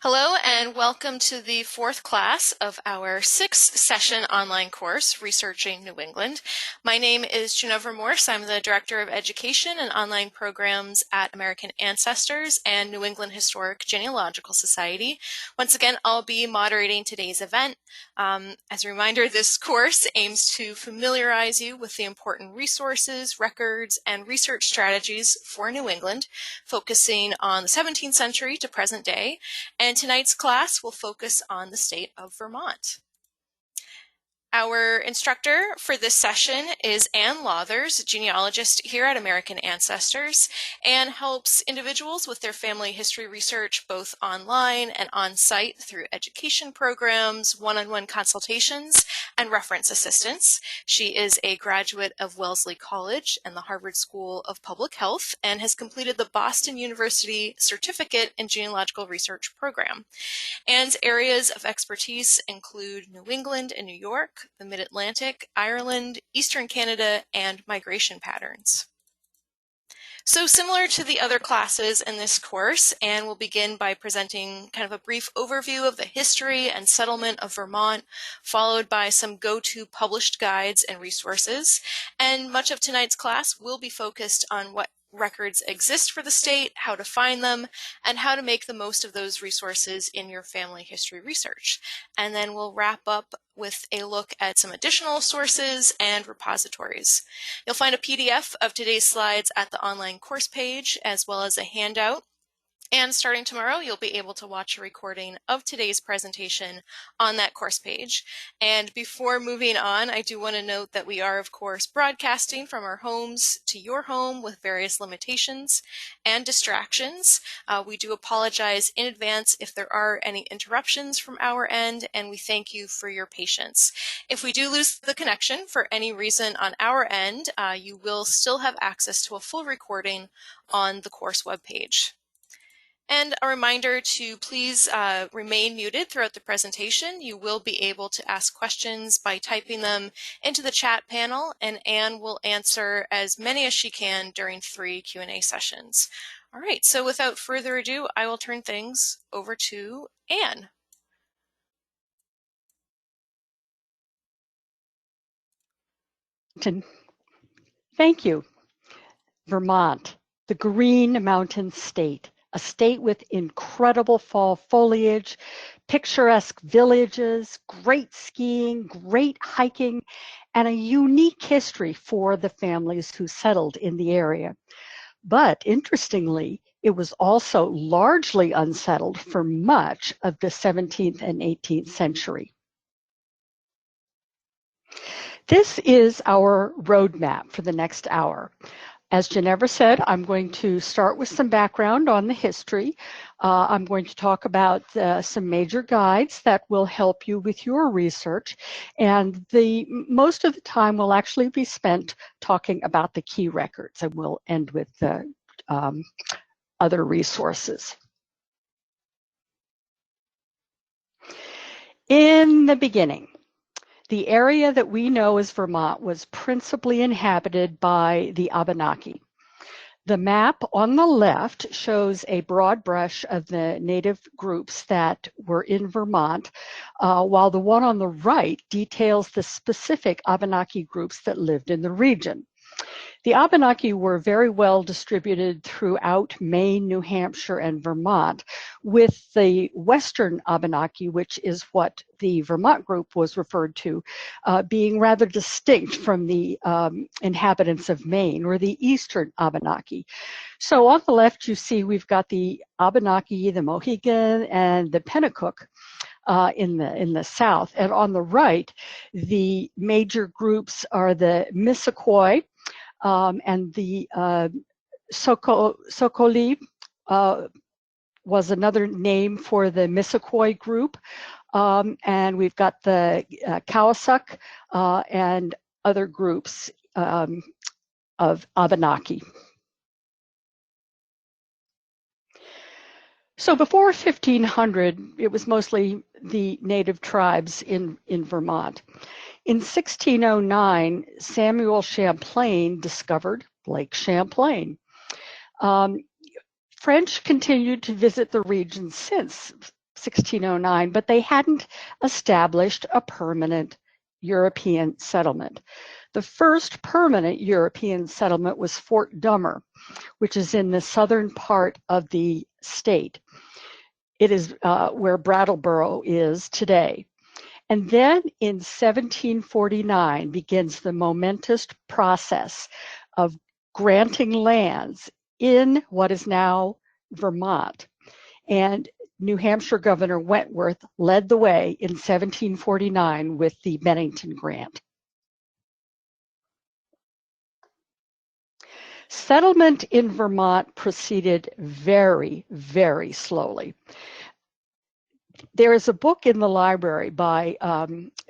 Hello and welcome to the fourth class of our sixth session online course, Researching New England. My name is Ginevra Morse. I'm the Director of Education and Online Programs at American Ancestors and New England Historic Genealogical Society. Once again, I'll be moderating today's event. As a reminder, this course aims to familiarize you with the important resources, records, and research strategies for New England, focusing on the 17th century to present day. And tonight's class will focus on the state of Vermont. Our instructor for this session is Ann Lawthers, genealogist here at American Ancestors. Ann helps individuals with their family history research both online and on-site through education programs, one-on-one consultations, and reference assistance. She is a graduate of Wellesley College and the Harvard School of Public Health and has completed the Boston University Certificate in Genealogical Research program. Ann's areas of expertise include New England and New York, the Mid-Atlantic, Ireland, Eastern Canada, and migration patterns. So similar to the other classes in this course, Ann will begin by presenting kind of a brief overview of the history and settlement of Vermont, followed by some go-to published guides and resources. And much of tonight's class will be focused on what records exist for the state, how to find them, and how to make the most of those resources in your family history research. And then we'll wrap up with a look at some additional sources and repositories. You'll find a PDF of today's slides at the online course page, as well as a handout. And starting tomorrow, you'll be able to watch a recording of today's presentation on that course page. And before moving on, I do want to note that we are, of course, broadcasting from our homes to your home with various limitations and distractions. We do apologize in advance if there are any interruptions from our end, and we thank you for your patience. If we do lose the connection for any reason on our end, you will still have access to a full recording on the course webpage. And a reminder to please remain muted throughout the presentation. You will be able to ask questions by typing them into the chat panel, and Ann will answer as many as she can during 3 Q&A sessions. All right, so without further ado, I will turn things over to Ann. Thank you. Vermont, the Green Mountain State, a state with incredible fall foliage, picturesque villages, great skiing, great hiking, and a unique history for the families who settled in the area. But interestingly, it was also largely unsettled for much of the 17th and 18th century. This is our roadmap for the next hour. As Ginevra said, I'm going to start with some background on the history. I'm going to talk about some major guides that will help you with your research. And most of the time will actually be spent talking about the key records, and we'll end with the other resources. In the beginning, the area that we know as Vermont was principally inhabited by the Abenaki. The map on the left shows a broad brush of the native groups that were in Vermont, while the one on the right details the specific Abenaki groups that lived in the region. The Abenaki were very well distributed throughout Maine, New Hampshire, and Vermont, with the Western Abenaki, which is what the Vermont group was referred to, being rather distinct from the inhabitants of Maine, or the Eastern Abenaki. So on the left, you see we've got the Abenaki, the Mohegan, and the Pennacook in the south. And on the right, the major groups are the Missisquoi, and the Sokoli was another name for the Missisquoi group. And we've got the Kawasuk and other groups of Abenaki. So before 1500, it was mostly the native tribes in Vermont. In 1609, Samuel Champlain discovered Lake Champlain. French continued to visit the region since 1609, but they hadn't established a permanent European settlement. The first permanent European settlement was Fort Dummer, which is in the southern part of the state. It is where Brattleboro is today. And then in 1749 begins the momentous process of granting lands in what is now Vermont. And New Hampshire Governor Wentworth led the way in 1749 with the Bennington Grant. Settlement in Vermont proceeded very, very slowly. There is a book in the library by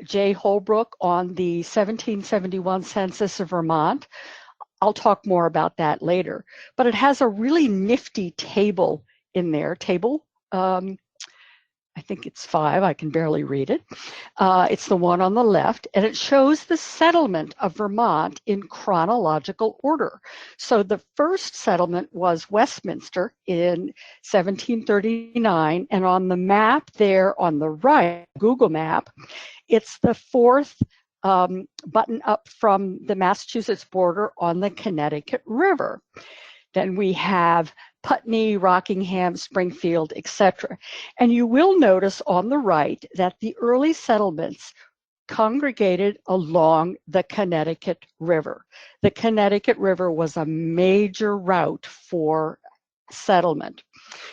J. Holbrook on the 1771 census of Vermont. I'll talk more about that later, but it has a really nifty table in there. I think it's 5, I can barely read it. It's the one on the left, and it shows the settlement of Vermont in chronological order. So the first settlement was Westminster in 1739, and on the map there on the right, Google map, it's the 4th button up from the Massachusetts border on the Connecticut River. Then we have Putney, Rockingham, Springfield, etc. And you will notice on the right that the early settlements congregated along the Connecticut River. The Connecticut River was a major route for settlement.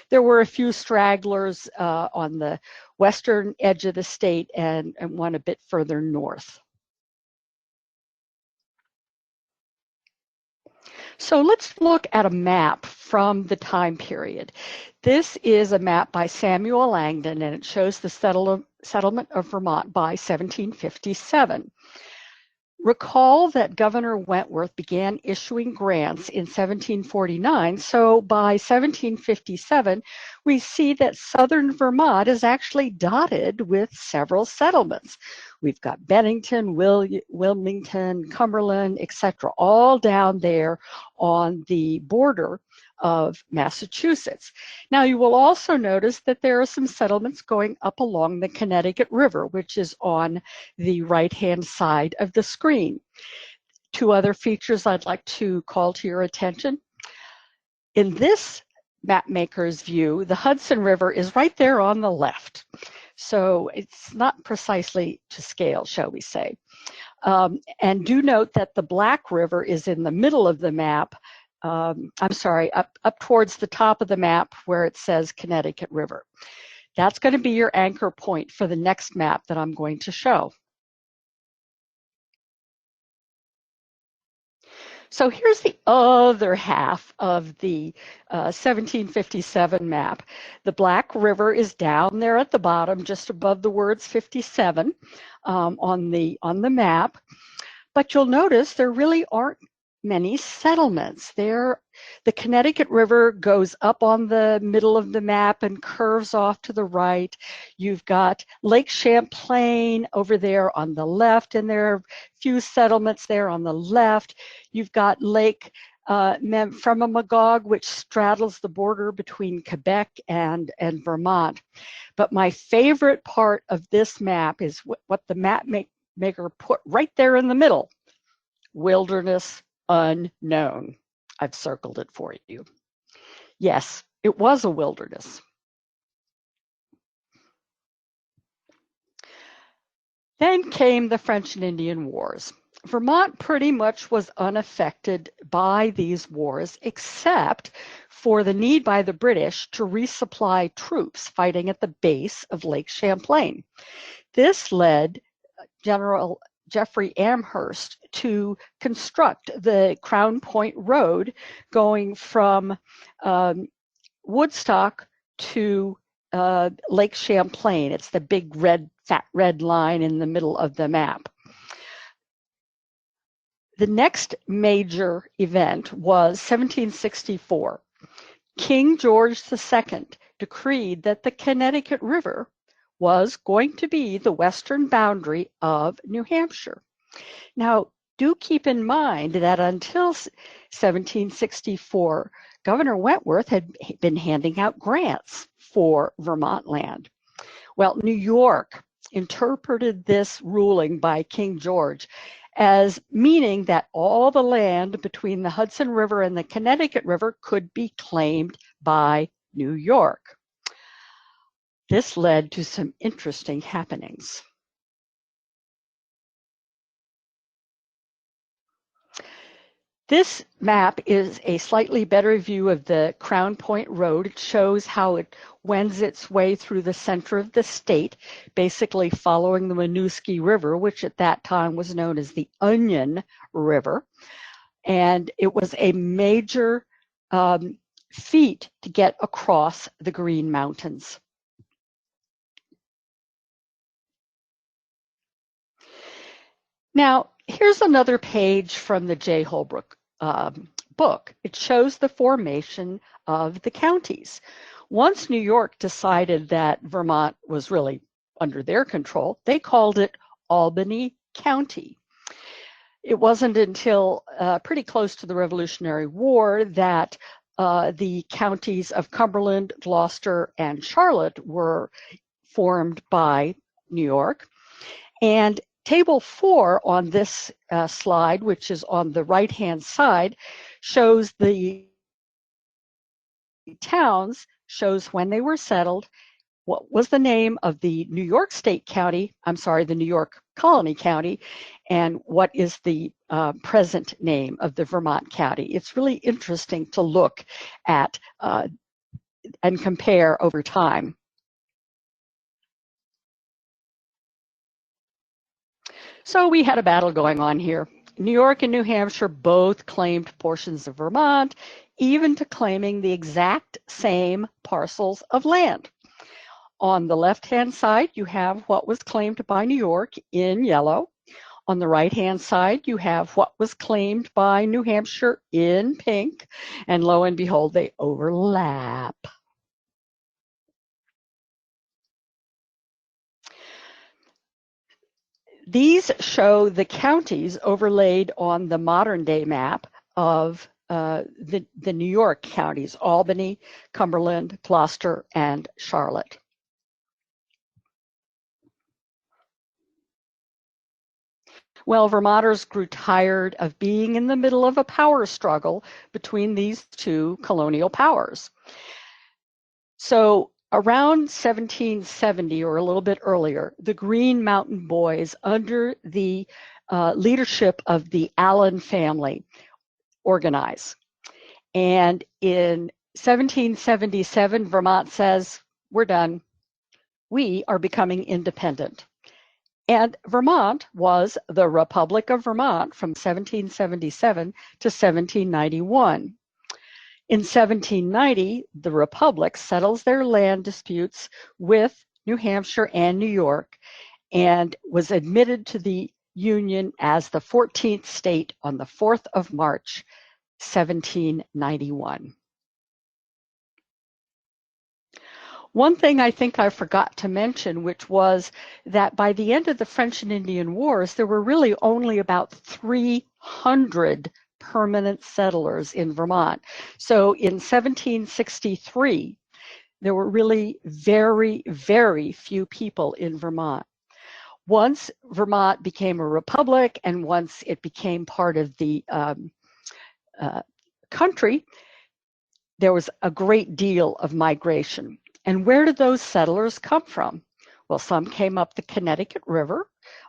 There were a few stragglers on the western edge of the state and one a bit further north. So let's look at a map from the time period. This is a map by Samuel Langdon, and it shows the settlement of Vermont by 1757. Recall that Governor Wentworth began issuing grants in 1749, so by 1757, we see that southern Vermont is actually dotted with several settlements. We've got Bennington, Wilmington, Cumberland, etc., all down there on the border of Massachusetts. Now, you will also notice that there are some settlements going up along the Connecticut River, which is on the right-hand side of the screen. 2 other features I'd like to call to your attention. In this mapmaker's view, the Hudson River is right there on the left. So it's not precisely to scale, shall we say. And do note that the Black River is in the middle of the map. I'm sorry, up towards the top of the map where it says Connecticut River. That's going to be your anchor point for the next map that I'm going to show. So here's the other half of the 1757 map. The Black River is down there at the bottom, just above the words 57 on the map. But you'll notice there really aren't many settlements. The Connecticut River goes up on the middle of the map and curves off to the right. You've got Lake Champlain over there on the left, and there are a few settlements there on the left. You've got Lake Fremamagog, which straddles the border between Quebec and Vermont. But my favorite part of this map is what the map maker put right there in the middle: wilderness unknown. I've circled it for you. Yes, it was a wilderness. Then came the French and Indian Wars. Vermont pretty much was unaffected by these wars, except for the need by the British to resupply troops fighting at the base of Lake Champlain. This led General Jeffrey Amherst to construct the Crown Point Road going from Woodstock to Lake Champlain. It's the big fat red line in the middle of the map. The next major event was 1764. King George II decreed that the Connecticut River was going to be the western boundary of New Hampshire. Now, do keep in mind that until 1764, Governor Wentworth had been handing out grants for Vermont land. Well, New York interpreted this ruling by King George as meaning that all the land between the Hudson River and the Connecticut River could be claimed by New York. This led to some interesting happenings. This map is a slightly better view of the Crown Point Road. It shows how it wends its way through the center of the state, basically following the Winooski River, which at that time was known as the Onion River. And it was a major feat to get across the Green Mountains. Now, here's another page from the J. Holbrook book. It shows the formation of the counties. Once New York decided that Vermont was really under their control, they called it Albany County. It wasn't until pretty close to the Revolutionary War that the counties of Cumberland, Gloucester, and Charlotte were formed by New York. And Table 4 on this slide, which is on the right-hand side, shows the towns, shows when they were settled, what was the name of the New York State County, the New York Colony County, and what is the present name of the Vermont County. It's really interesting to look at and compare over time. So we had a battle going on here. New York and New Hampshire both claimed portions of Vermont, even to claiming the exact same parcels of land. On the left-hand side, you have what was claimed by New York in yellow. On the right-hand side, you have what was claimed by New Hampshire in pink. And lo and behold, they overlap. These show the counties overlaid on the modern day map of the New York counties, Albany, Cumberland, Gloucester, and Charlotte. Well, Vermonters grew tired of being in the middle of a power struggle between these two colonial powers. So around 1770 or a little bit earlier, the Green Mountain Boys, under the leadership of the Allen family, organize. And in 1777, Vermont says, we're done. We are becoming independent. And Vermont was the Republic of Vermont from 1777 to 1791. In 1790, the Republic settles their land disputes with New Hampshire and New York and was admitted to the Union as the 14th state on the 4th of March, 1791. One thing I think I forgot to mention, which was that by the end of the French and Indian Wars, there were really only about 300 permanent settlers in Vermont. So in 1763, there were really very, very few people in Vermont. Once Vermont became a republic and once it became part of the country, there was a great deal of migration. And where did those settlers come from? Well, some came up the Connecticut River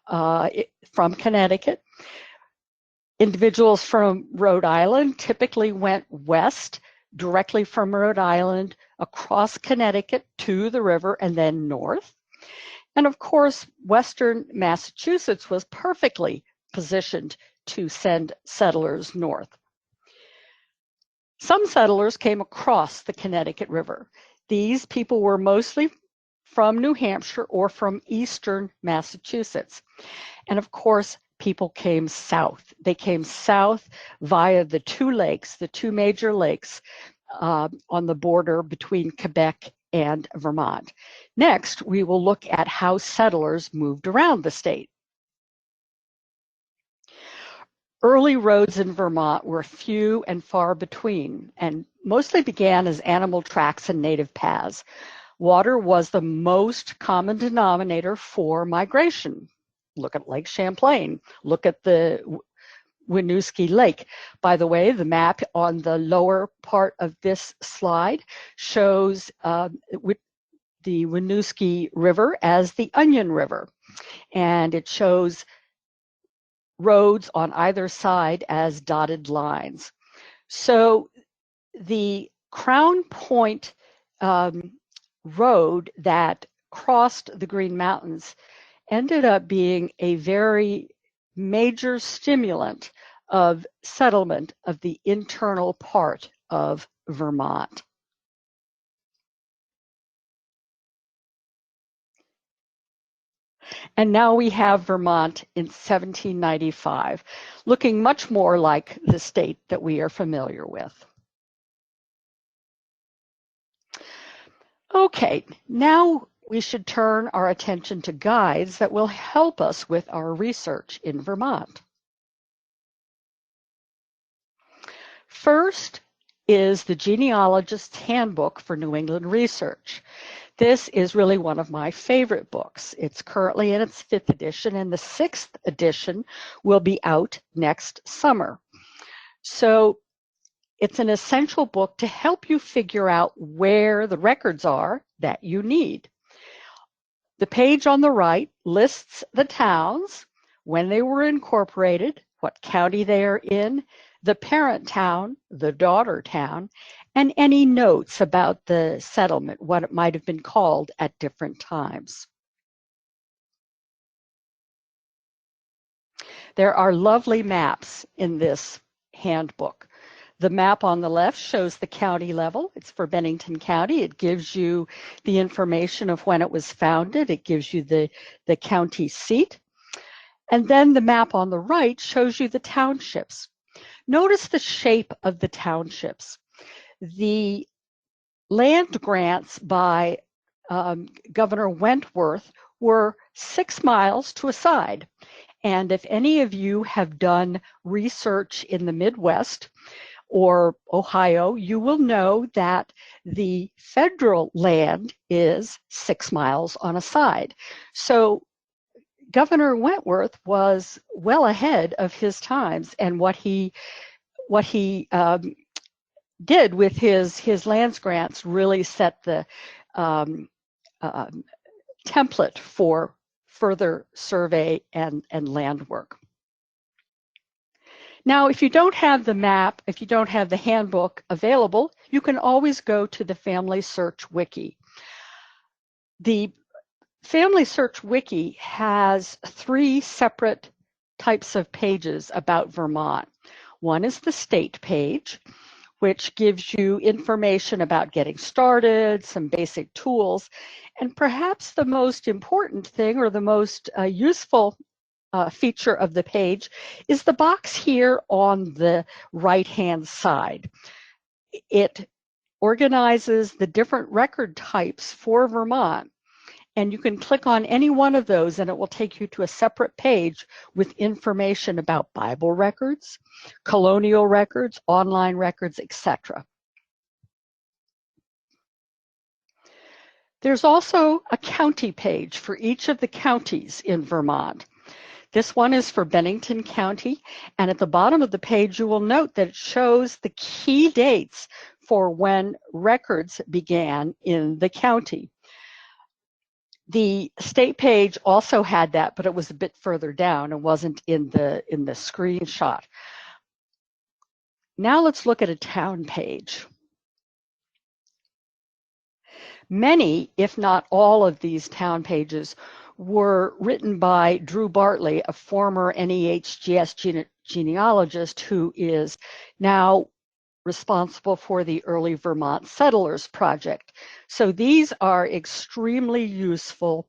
from Connecticut. Individuals from Rhode Island typically went west directly from Rhode Island across Connecticut to the river and then north. And of course, Western Massachusetts was perfectly positioned to send settlers north. Some settlers came across the Connecticut River. These people were mostly from New Hampshire or from eastern Massachusetts. And of course, people came south. They came south via the two lakes, the two major lakes on the border between Quebec and Vermont. Next, we will look at how settlers moved around the state. Early roads in Vermont were few and far between and mostly began as animal tracks and native paths. Water was the most common denominator for migration. Look at Lake Champlain. Look at the Winooski Lake. By the way, the map on the lower part of this slide shows the Winooski River as the Onion River, and it shows roads on either side as dotted lines. So the Crown Point road that crossed the Green Mountains ended up being a very major stimulant of settlement of the internal part of Vermont. And now we have Vermont in 1795, looking much more like the state that we are familiar with. Okay, now we should turn our attention to guides that will help us with our research in Vermont. First is the Genealogist's Handbook for New England Research. This is really one of my favorite books. It's currently in its 5th edition, and the 6th edition will be out next summer. So it's an essential book to help you figure out where the records are that you need. The page on the right lists the towns, when they were incorporated, what county they are in, the parent town, the daughter town, and any notes about the settlement, what it might have been called at different times. There are lovely maps in this handbook. The map on the left shows the county level. It's for Bennington County. It gives you the information of when it was founded. It gives you the county seat. And then the map on the right shows you the townships. Notice the shape of the townships. The land grants by Governor Wentworth were 6 miles to a side. And if any of you have done research in the Midwest or Ohio, you will know that the federal land is 6 miles on a side. So Governor Wentworth was well ahead of his times, and what he did with his lands grants really set the template for further survey and land work. Now, if you don't have the map, if you don't have the handbook available, you can always go to the Family Search Wiki. The Family Search Wiki has 3 separate types of pages about Vermont. One is the state page, which gives you information about getting started, some basic tools, and perhaps the most important thing or the most useful feature of the page is the box here on the right-hand side. It organizes the different record types for Vermont, and you can click on any one of those and it will take you to a separate page with information about Bible records, colonial records, online records, etc. There's also a county page for each of the counties in Vermont. This one is for Bennington County, and at the bottom of the page you will note that it shows the key dates for when records began in the county. The state page also had that, but it was a bit further down and wasn't in the screenshot. Now let's look at a town page. Many, if not all of these town pages were written by Drew Bartley, a former NEHGS genealogist who is now responsible for the Early Vermont Settlers Project. So these are extremely useful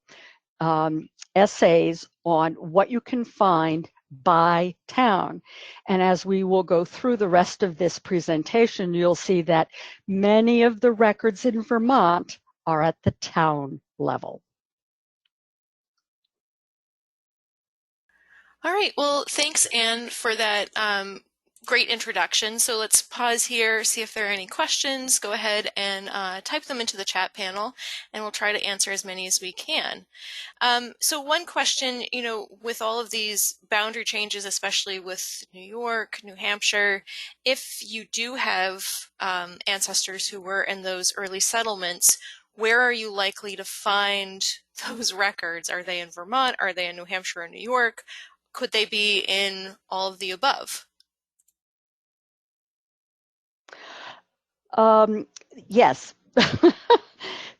essays on what you can find by town. And as we will go through the rest of this presentation, you'll see that many of the records in Vermont are at the town level. All right, well, thanks, Anne, for that great introduction. So let's pause here, see if there are any questions. Go ahead and type them into the chat panel, and we'll try to answer as many as we can. So one question, with all of these boundary changes, especially with New York, New Hampshire, if you do have ancestors who were in those early settlements, where are you likely to find those records? Are they in Vermont? Are they in New Hampshire or New York? Could they be in all of the above? Yes.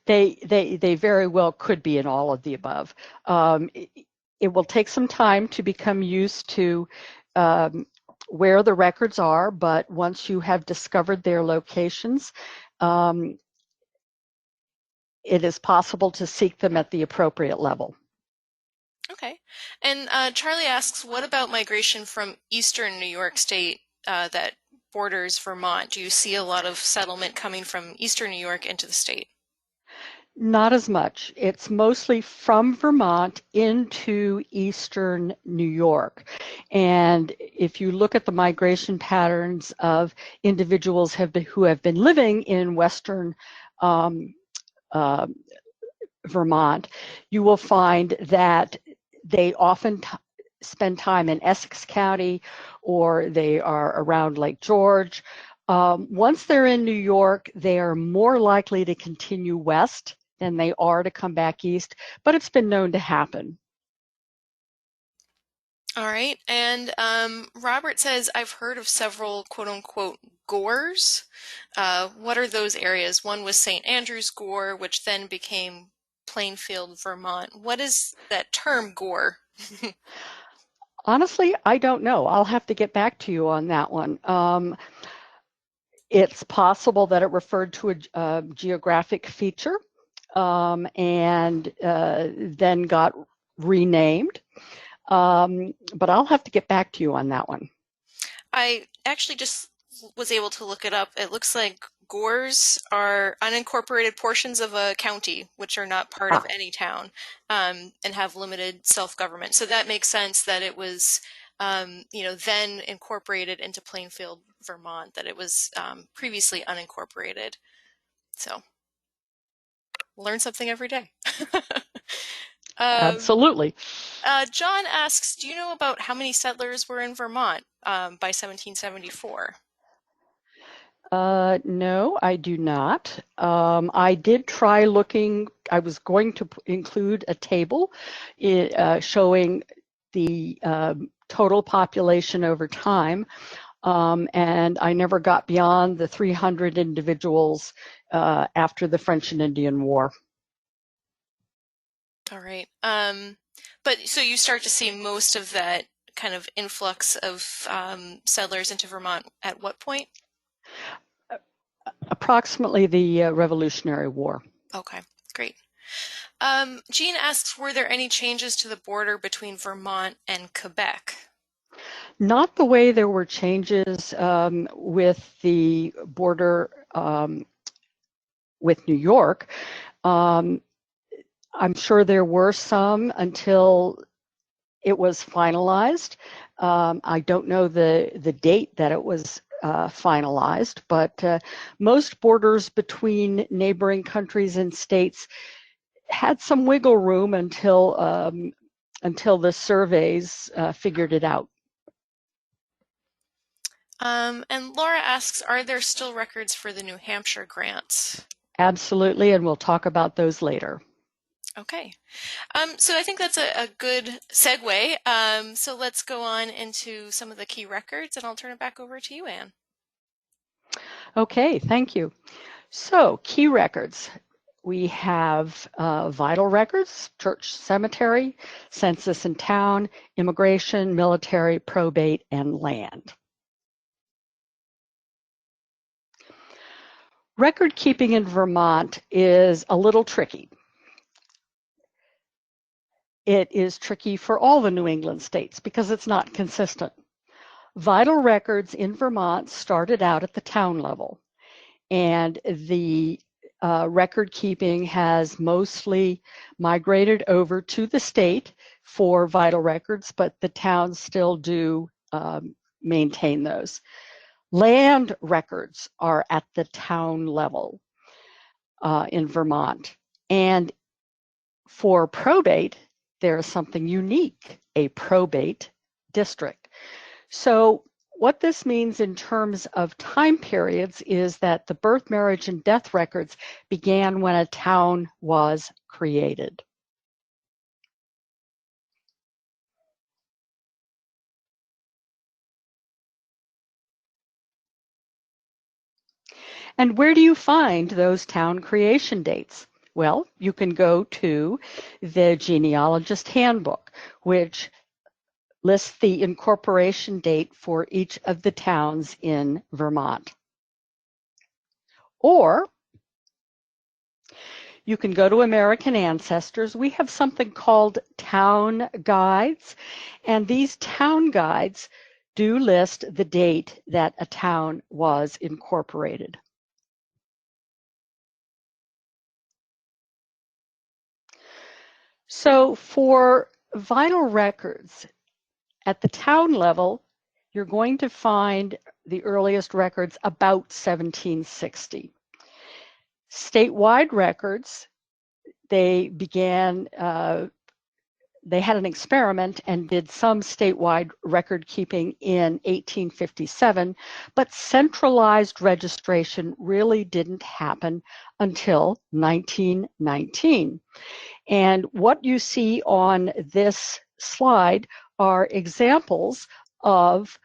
They very well could be in all of the above. It will take some time to become used to where the records are, but once you have discovered their locations, it is possible to seek them at the appropriate level. Okay. And Charlie asks, what about migration from eastern New York State that borders Vermont? Do you see a lot of settlement coming from eastern New York into the state? Not as much. It's mostly from Vermont into eastern New York. And if you look at the migration patterns of individuals who have been living in western Vermont, you will find that they often spend time in Essex County, or they are around Lake George. Once they're in New York, they are more likely to continue west than they are to come back east, but it's been known to happen. All right. And Robert says, I've heard of several quote unquote gores. What are those areas? One was St. Andrew's Gore, which then became Plainfield, Vermont. What is that term, gore? Honestly, I don't know. I'll have to get back to you on that one. It's possible that it referred to a geographic feature and then got renamed. But I'll have to get back to you on that one. I actually just was able to look it up. It looks like gores are unincorporated portions of a county, which are not part of any town, and have limited self-government. So that makes sense that it was, then incorporated into Plainfield, Vermont, that it was previously unincorporated. So learn something every day. Absolutely. John asks, do you know about how many settlers were in Vermont by 1774? No, I do not. I did try looking. I was going to include a table showing the total population over time, and I never got beyond the 300 individuals after the French and Indian War. All right. But so you start to see most of that kind of influx of settlers into Vermont at what point? Approximately the Revolutionary War. Okay, great. Jean asks, were there any changes to the border between Vermont and Quebec? Not the way there were changes with the border with New York. I'm sure there were some until it was finalized. I don't know the date that it was finalized, but most borders between neighboring countries and states had some wiggle room until the surveys figured it out. And Laura asks, are there still records for the New Hampshire grants? Absolutely, and we'll talk about those later. Okay. So I think that's a good segue. So let's go on into some of the key records, and I'll turn it back over to you, Anne. Okay, thank you. So, key records. We have vital records, church, cemetery, census and town, immigration, military, probate, and land. Record keeping in Vermont is a little tricky. It is tricky for all the New England states because it's not consistent. Vital records in Vermont started out at the town level, and the record keeping has mostly migrated over to the state for vital records, but the towns still do maintain those. Land records are at the town level in Vermont. And for probate, there is something unique, a probate district. So what this means in terms of time periods is that the birth, marriage, and death records began when a town was created. And where do you find those town creation dates? Well, you can go to the Genealogist Handbook, which lists the incorporation date for each of the towns in Vermont. Or you can go to American Ancestors. We have something called town guides, and these town guides do list the date that a town was incorporated. So for vital records, at the town level, you're going to find the earliest records about 1760. Statewide records, they began, they had an experiment and did some statewide record keeping in 1857, but centralized registration really didn't happen until 1919. And what you see on this slide are examples of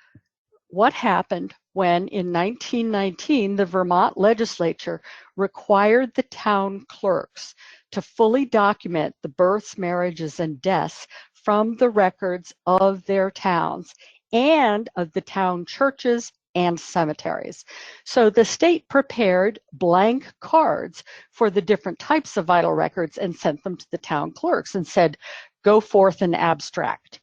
what happened when in 1919 the Vermont legislature required the town clerks to fully document the births, marriages, and deaths from the records of their towns and of the town churches and cemeteries. So the state prepared blank cards for the different types of vital records and sent them to the town clerks and said, go forth and abstract.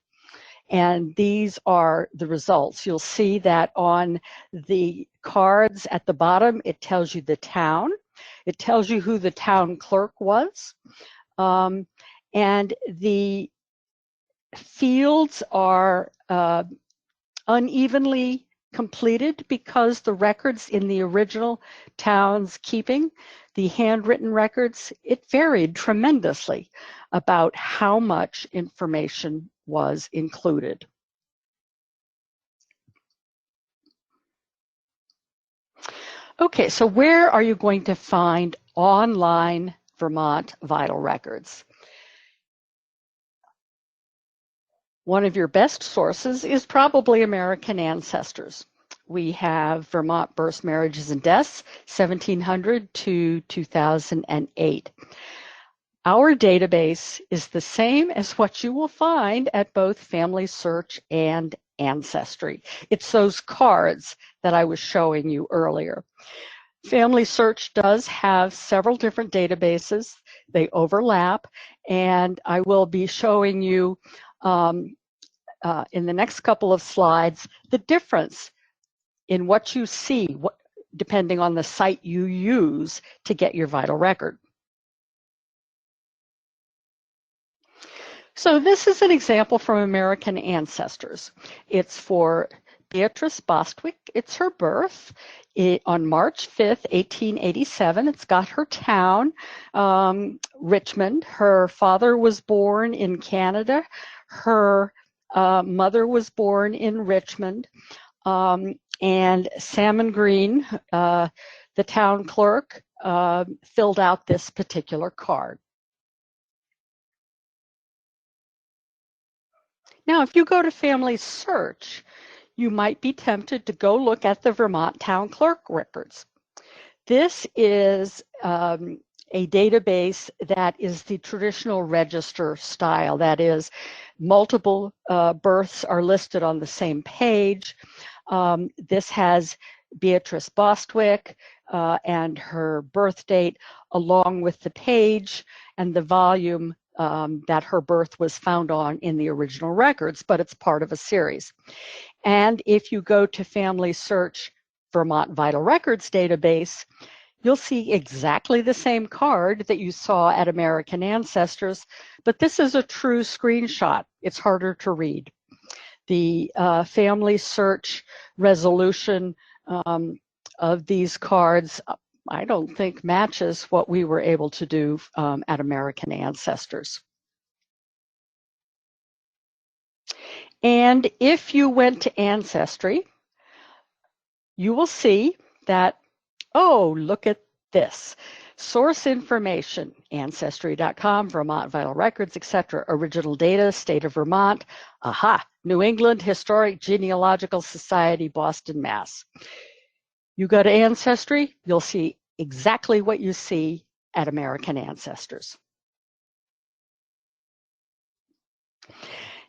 And these are the results. You'll see that on the cards at the bottom, it tells you the town. It tells you who the town clerk was. And the fields are unevenly completed because the records in the original town's keeping, the handwritten records, it varied tremendously about how much information was included. Okay, so where are you going to find online Vermont vital records? One of your best sources is probably American Ancestors. We have Vermont births, marriages, and deaths, 1700 to 2008. Our database is the same as what you will find at both Family Search and Ancestry. It's those cards that I was showing you earlier. Family Search does have several different databases. They overlap, and I will be showing you in the next couple of slides the difference in what you see depending on the site you use to get your vital record. So this is an example from American Ancestors. It's for Beatrice Bostwick. It's her birth on March 5th, 1887. It's got her town, Richmond. Her father was born in Canada. Her mother was born in Richmond. And Salmon Green, the town clerk, filled out this particular card. Now, if you go to Family Search, you might be tempted to go look at the Vermont Town Clerk records. This is a database that is the traditional register style. That is, multiple births are listed on the same page. This has Beatrice Bostwick and her birth date along with the page and the volume that her birth was found on in the original records, but it's part of a series. And if you go to Family Search Vermont Vital Records database, you'll see exactly the same card that you saw at American Ancestors, but this is a true screenshot. It's harder to read. The family search resolution of these cards, I don't think matches what we were able to do at American Ancestors. And if you went to Ancestry, you will see that, oh, look at this. Source information, Ancestry.com, Vermont Vital Records, etc. Original data, state of Vermont. Aha, New England Historic Genealogical Society, Boston, Mass. You go to Ancestry, you'll see exactly what you see at American Ancestors.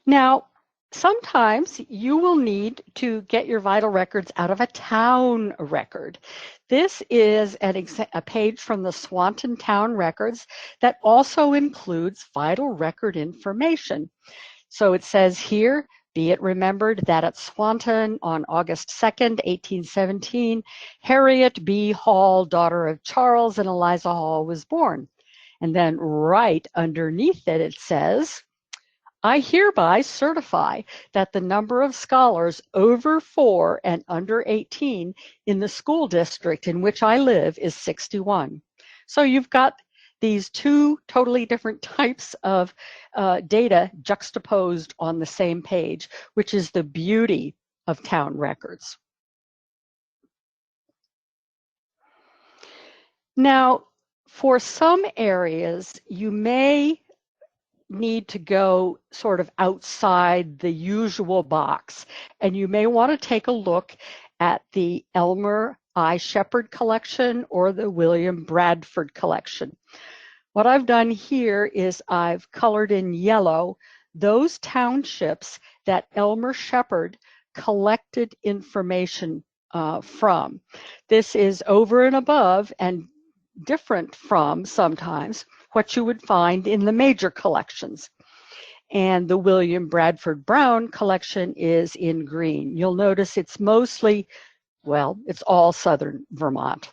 Now, sometimes you will need to get your vital records out of a town record. This is a page from the Swanton Town Records that also includes vital record information. So it says here, be it remembered that at Swanton on August 2nd, 1817, Harriet B. Hall, daughter of Charles and Eliza Hall, was born. And then right underneath it, it says, I hereby certify that the number of scholars over 4 and under 18 in the school district in which I live is 61. So you've got these two totally different types of data juxtaposed on the same page, which is the beauty of town records. Now, for some areas, you may need to go sort of outside the usual box, and you may want to take a look at the Elmer I. Shepherd collection or the William Bradford collection. What I've done here is I've colored in yellow those townships that Elmer Shepherd collected information from. This is over and above and different from sometimes what you would find in the major collections. And the William Bradford Brown collection is in green. You'll notice it's mostly, well, it's all southern Vermont.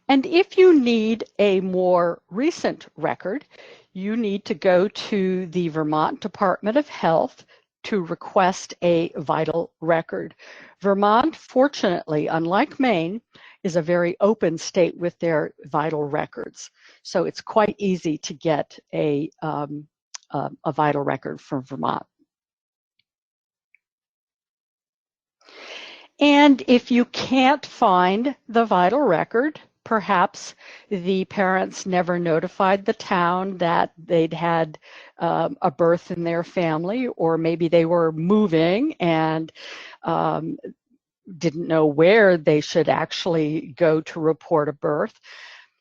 And if you need a more recent record, you need to go to the Vermont Department of Health to request a vital record. Vermont, fortunately, unlike Maine, is a very open state with their vital records. So it's quite easy to get a vital record from Vermont. And if you can't find the vital record, perhaps the parents never notified the town that they'd had a birth in their family, or maybe they were moving and didn't know where they should actually go to report a birth.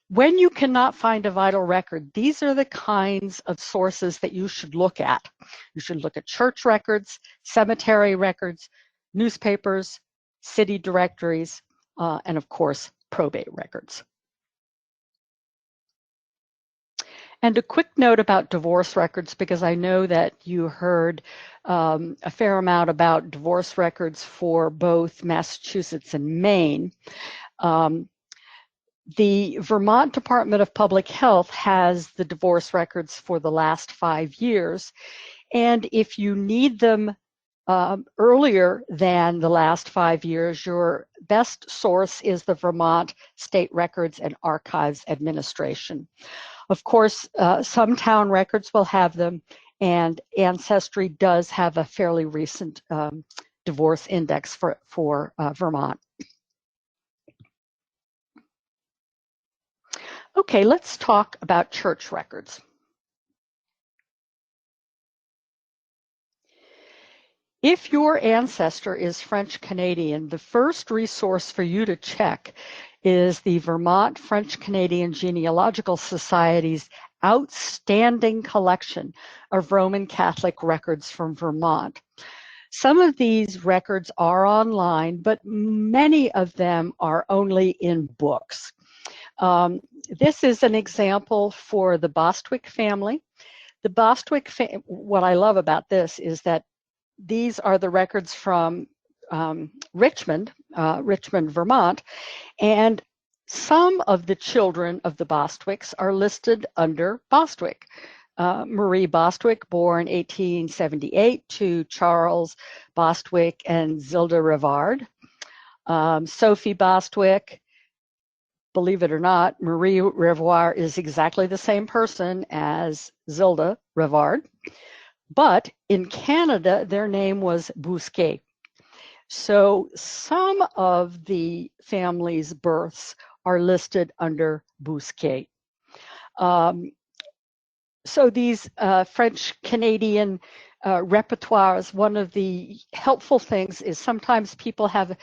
When you cannot find a vital record, these are the kinds of sources that you should look at. You should look at church records, cemetery records, newspapers, city directories, and of course, probate records. And a quick note about divorce records, because I know that you heard a fair amount about divorce records for both Massachusetts and Maine. The Vermont Department of Public Health has the divorce records for the last 5 years. And if you need them earlier than the last 5 years, your best source is the Vermont State Records and Archives Administration. Of course, some town records will have them, and Ancestry does have a fairly recent divorce index for Vermont. Okay, let's talk about church records. If your ancestor is French Canadian, the first resource for you to check is the Vermont French Canadian Genealogical Society's outstanding collection of Roman Catholic records from Vermont. Some of these records are online, but many of them are only in books. This is an example for the Bostwick family. The Bostwick, what I love about this is that these are the records from Richmond, Vermont, and some of the children of the Bostwicks are listed under Bostwick. Marie Bostwick, born 1878, to Charles Bostwick and Zilda Rivard. Sophie Bostwick, believe it or not, Marie Rivard is exactly the same person as Zilda Rivard, but in Canada, their name was Bousquet. So some of the family's births are listed under Bousquet. So these French-Canadian repertoires, one of the helpful things is sometimes people have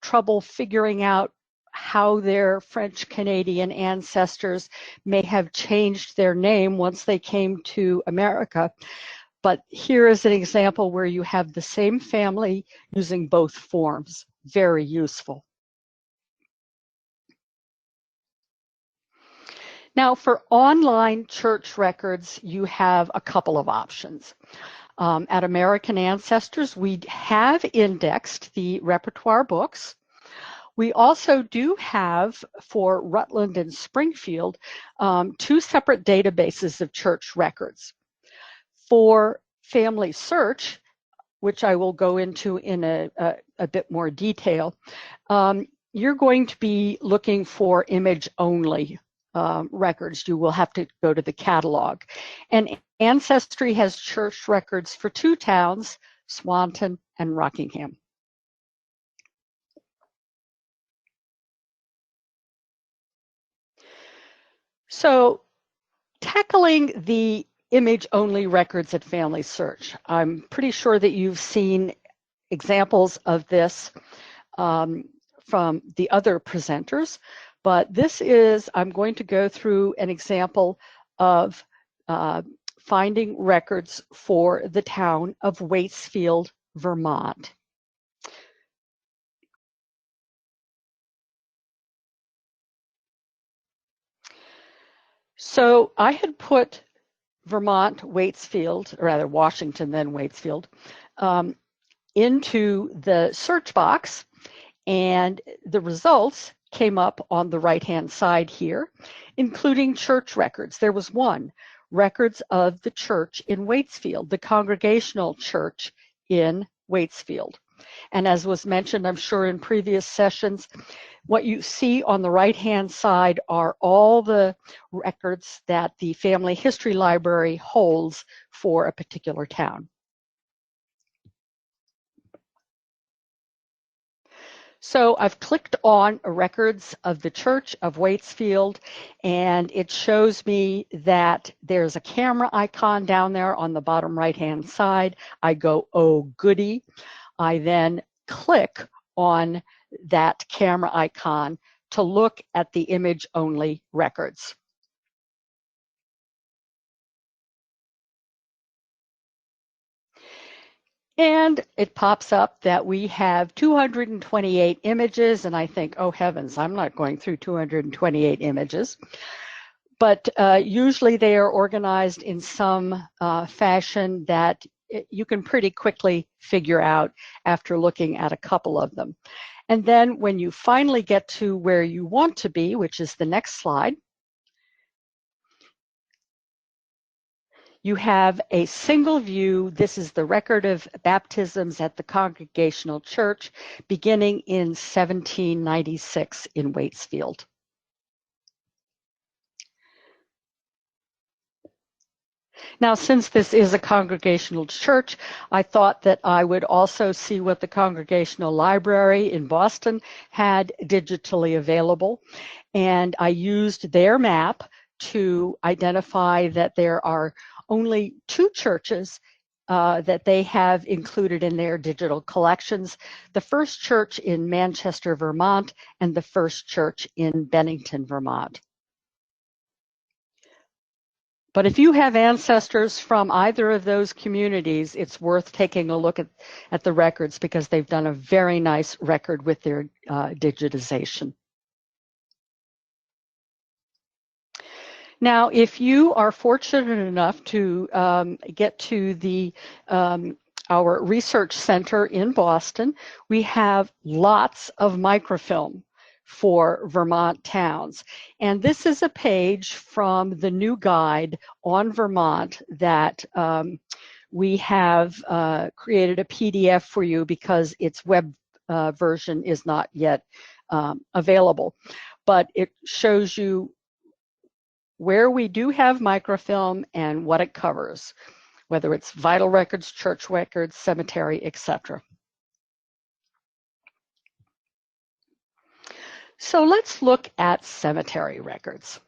trouble figuring out how their French-Canadian ancestors may have changed their name once they came to America. But here is an example where you have the same family using both forms. Very useful. Now, for online church records, you have a couple of options. At American Ancestors, we have indexed the repertoire books. We also do have, for Rutland and Springfield, two separate databases of church records. For Family Search, which I will go into in a bit more detail, you're going to be looking for image-only records. You will have to go to the catalog. And Ancestry has church records for two towns, Swanton and Rockingham. So tackling the image-only records at Family Search, I'm pretty sure that you've seen examples of this from the other presenters, but this is, I'm going to go through an example of finding records for the town of Waitsfield, Vermont. So I had put Vermont, Waitsfield, or rather Washington, then Waitsfield, into the search box, and the results came up on the right-hand side here, including church records. There was one, records of the church in Waitsfield, the Congregational Church in Waitsfield. And as was mentioned, I'm sure in previous sessions, what you see on the right-hand side are all the records that the Family History Library holds for a particular town. So I've clicked on records of the Church of Waitsfield, and it shows me that there's a camera icon down there on the bottom right-hand side. I go, oh goody. I then click on that camera icon to look at the image-only records. And it pops up that we have 228 images, and I think, oh heavens, I'm not going through 228 images. But usually they are organized in some fashion that you can pretty quickly figure out after looking at a couple of them. And then when you finally get to where you want to be, which is the next slide, you have a single view. This is the record of baptisms at the Congregational Church beginning in 1796 in Waitsfield. Now, since this is a Congregational Church, I thought that I would also see what the Congregational Library in Boston had digitally available. And I used their map to identify that there are only two churches that they have included in their digital collections, the First Church in Manchester, Vermont, and the First Church in Bennington, Vermont. But if you have ancestors from either of those communities, it's worth taking a look at the records because they've done a very nice record with their digitization. Now, if you are fortunate enough to get to the our research center in Boston, we have lots of microfilm for Vermont towns. And this is a page from the new guide on Vermont that we have created a PDF for you because its web version is not yet available. But it shows you where we do have microfilm and what it covers, whether it's vital records, church records, cemetery, etc. So let's look at cemetery records.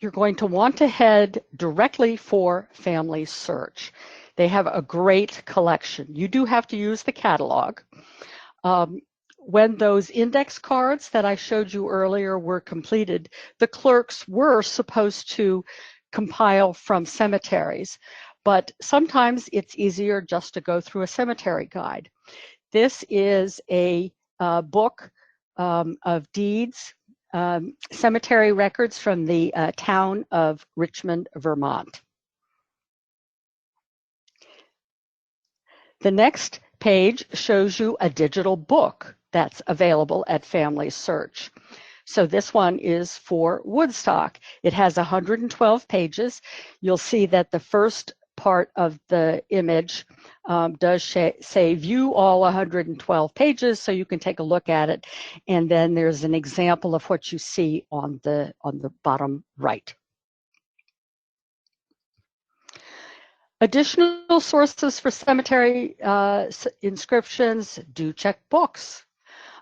You're going to want to head directly for Family Search. They have a great collection. You do have to use the catalog. When those index cards that I showed you earlier were completed, the clerks were supposed to compile from cemeteries, but sometimes it's easier just to go through a cemetery guide. This is a book of deeds, cemetery records from the town of Richmond, Vermont. The next page shows you a digital book that's available at Family Search. So this one is for Woodstock. It has 112 pages. You'll see that the first part of the image does say view all 112 pages, so you can take a look at it. And then there's an example of what you see on the bottom right. Additional sources for cemetery inscriptions: do check books.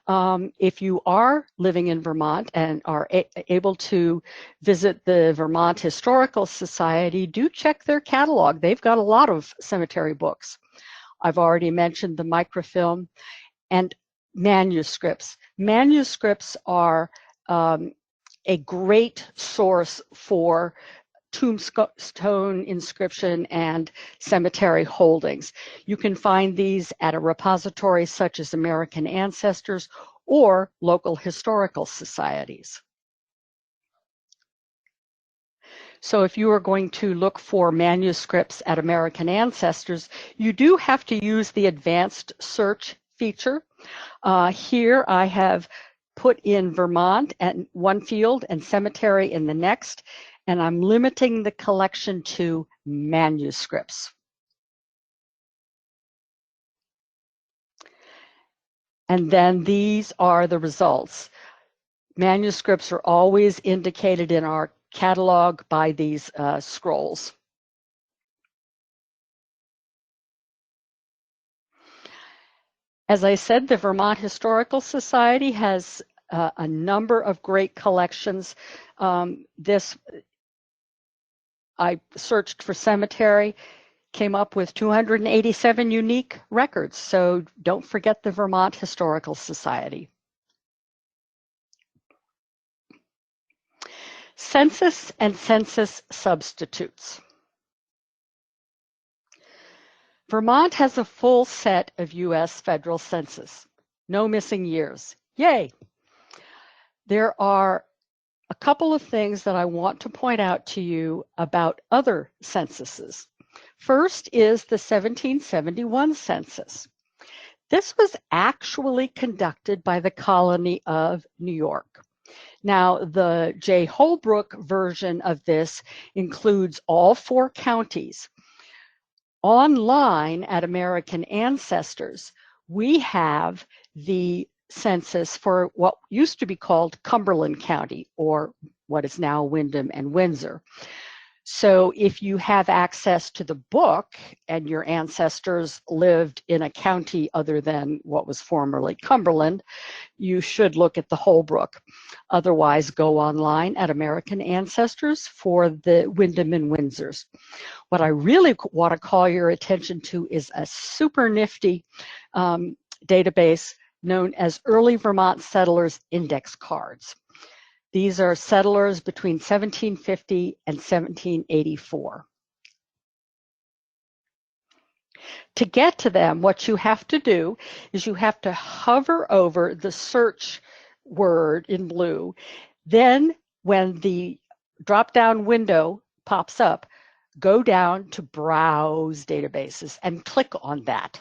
If you are living in Vermont and are able to visit the Vermont Historical Society, do check their catalog. They've got a lot of cemetery books. I've already mentioned the microfilm and manuscripts. Manuscripts are a great source for tombstone inscription and cemetery holdings. You can find these at a repository such as American Ancestors or local historical societies. So if you are going to look for manuscripts at American Ancestors, you do have to use the advanced search feature. Here I have put in Vermont in one field and cemetery in the next, and I'm limiting the collection to manuscripts. And then these are the results. Manuscripts are always indicated in our catalog by these scrolls. As I said, the Vermont Historical Society has a number of great collections. I searched for cemetery, came up with 287 unique records. So don't forget the Vermont Historical Society. Census and census substitutes. Vermont has a full set of U.S. federal census. No missing years. Yay! There are a couple of things that I want to point out to you about other censuses. First is the 1771 census. This was actually conducted by the colony of New York. Now, the J. Holbrook version of this includes all 4 counties. Online at American Ancestors, we have the census for what used to be called Cumberland County, or what is now Windham and Windsor. So if you have access to the book and your ancestors lived in a county other than what was formerly Cumberland, you should look at the Holbrook. Otherwise, go online at American Ancestors for the Windham and Windsors. What I really want to call your attention to is a super nifty database known as Early Vermont Settlers Index Cards. These are settlers between 1750 and 1784. To get to them, what you have to do is you have to hover over the search word in blue. Then when the drop-down window pops up, go down to Browse Databases and click on that.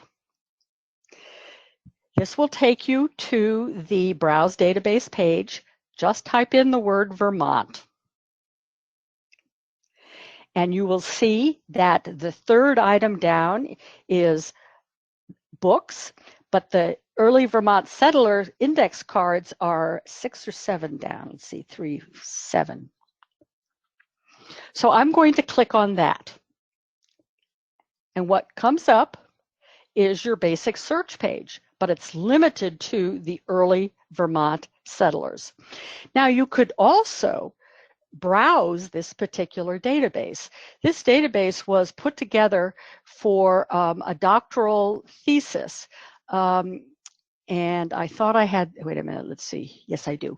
This will take you to the Browse Database page. Just type in the word Vermont. And you will see that the third item down is books, but the early Vermont settler index cards are 6 or 7 down. Let's see, 3, 7. So I'm going to click on that. And what comes up is your basic search page, but it's limited to the early Vermont settlers. Now you could also browse this particular database. This database was put together for a doctoral thesis. And I thought I had, wait a minute, let's see. Yes, I do.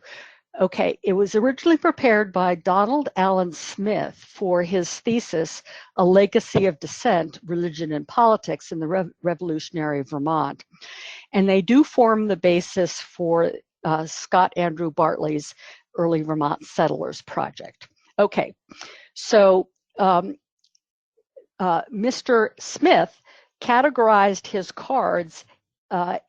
Okay, it was originally prepared by Donald Allen Smith for his thesis, A Legacy of Dissent, Religion and Politics in the Revolutionary Vermont. And they do form the basis for Scott Andrew Bartley's Early Vermont Settlers Project. Okay, so Mr. Smith categorized his cards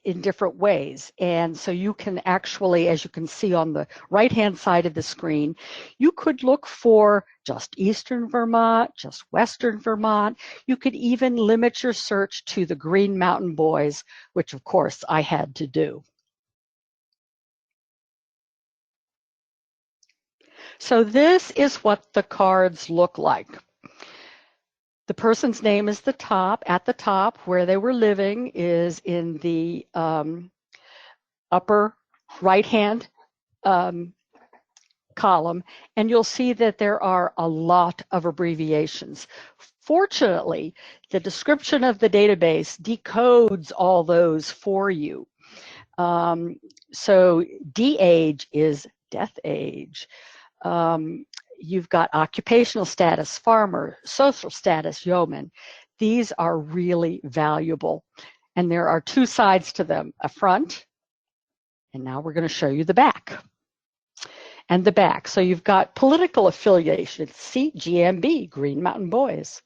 in different ways. And so you can actually, as you can see on the right-hand side of the screen, you could look for just Eastern Vermont, just Western Vermont. You could even limit your search to the Green Mountain Boys, which of course I had to do. So this is what the cards look like. The person's name is at the top. Where they were living is in the upper right-hand column, and you'll see that there are a lot of abbreviations. Fortunately, the description of the database decodes all those for you. So D-age is death age. You've got occupational status, farmer, social status, yeoman. These are really valuable. And there are 2 sides to them, a front, and now we're going to show you the back. And the back. So you've got political affiliation, see, GMB, Green Mountain Boys.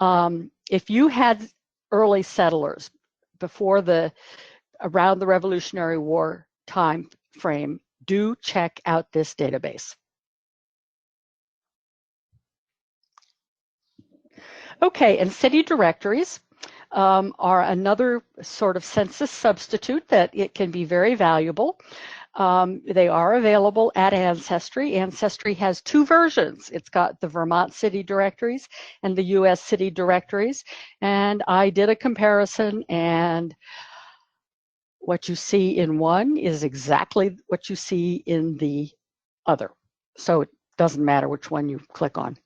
If you had early settlers around the Revolutionary War time frame, do check out this database. Okay, and city directories are another sort of census substitute that it can be very valuable. They are available at Ancestry. Ancestry has 2 versions. It's got the Vermont city directories and the US city directories. And I did a comparison, and what you see in one is exactly what you see in the other. So it doesn't matter which one you click on.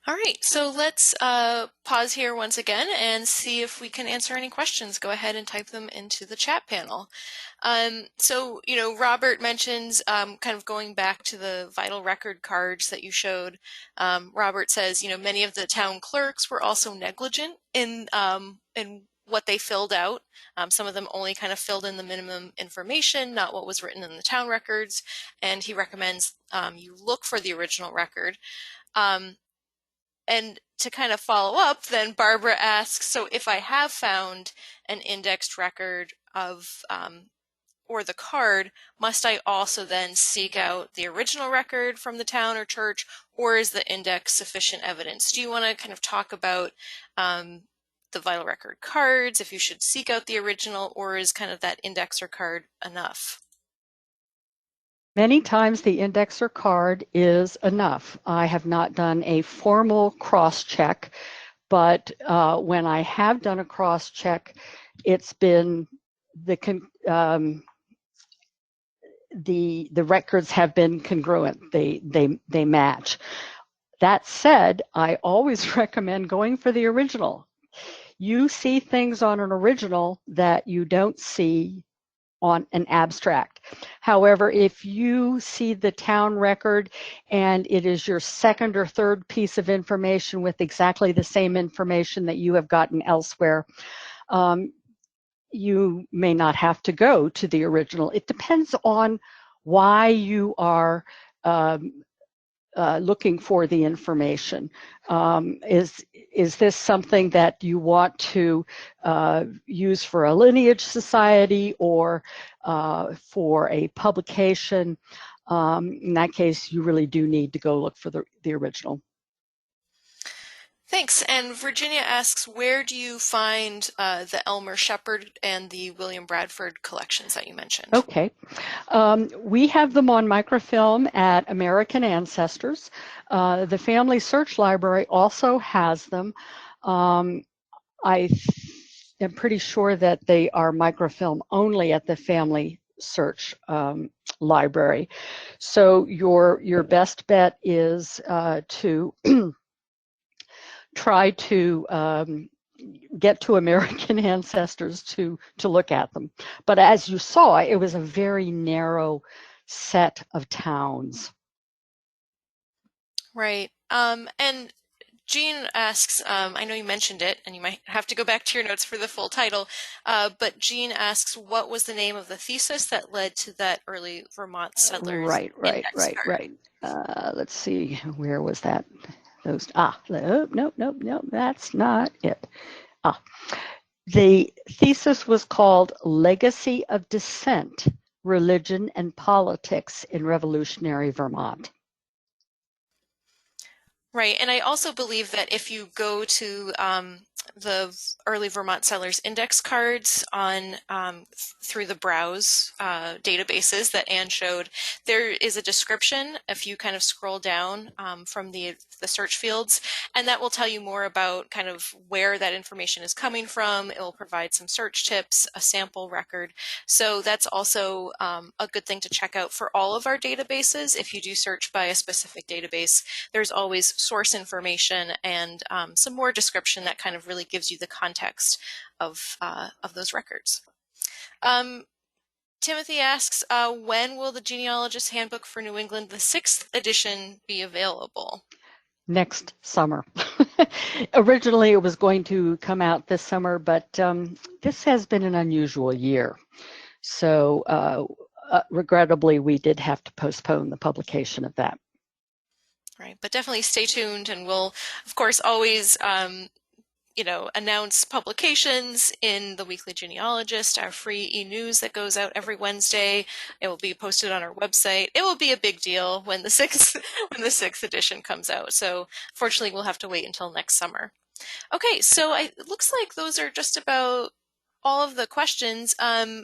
All right, so let's pause here once again and see if we can answer any questions. Go ahead and type them into the chat panel. So, Robert mentions kind of going back to the vital record cards that you showed. Robert says, many of the town clerks were also negligent in what they filled out. Some of them only kind of filled in the minimum information, not what was written in the town records. And he recommends you look for the original record. And to kind of follow up, then Barbara asks, so if I have found an indexed record of, or the card, must I also then seek out the original record from the town or church, or is the index sufficient evidence? Do you want to kind of talk about the vital record cards, if you should seek out the original, or is kind of that index or card enough? Many times the index or card is enough. I have not done a formal cross-check, but when I have done a cross-check, it's been the records have been congruent. They match. That said, I always recommend going for the original. You see things on an original that you don't see on an abstract. However, if you see the town record and it is your second or third piece of information with exactly the same information that you have gotten elsewhere, you may not have to go to the original. It depends on why you are looking for the information. Is this something that you want to use for a lineage society or for a publication? In that case, you really do need to go look for the original. Thanks. And Virginia asks, where do you find the Elmer Shepherd and the William Bradford collections that you mentioned? Okay. We have them on microfilm at American Ancestors. The Family Search Library also has them. I am pretty sure that they are microfilm only at the Family Search Library. So your best bet is to try to get to American Ancestors to look at them. But as you saw, it was a very narrow set of towns. Right. And Jean asks, I know you mentioned it, and you might have to go back to your notes for the full title, but Jean asks, what was the name of the thesis that led to that early Vermont settlers index card? Let's see, where was that? No, that's not it. The thesis was called Legacy of Dissent, Religion and Politics in Revolutionary Vermont. Right, and I also believe that if you go to the early Vermont settlers index cards on through the browse databases that Anne showed, there is a description if you kind of scroll down from the search fields, and that will tell you more about kind of where that information is coming from. It will provide some search tips, a sample record. So that's also a good thing to check out for all of our databases. If you do search by a specific database, there's always source information and some more description that kind of really gives you the context of those records. Timothy asks, when will the Genealogist Handbook for New England, the 6th edition, be available? Next summer. Originally, it was going to come out this summer, but this has been an unusual year. So regrettably, we did have to postpone the publication of that. Right, but definitely stay tuned, and we'll, of course, always announce publications in the Weekly Genealogist, our free e-news that goes out every Wednesday. It will be posted on our website. It will be a big deal when the 6th edition comes out. So fortunately, we'll have to wait until next summer. Okay, so it looks like those are just about all of the questions.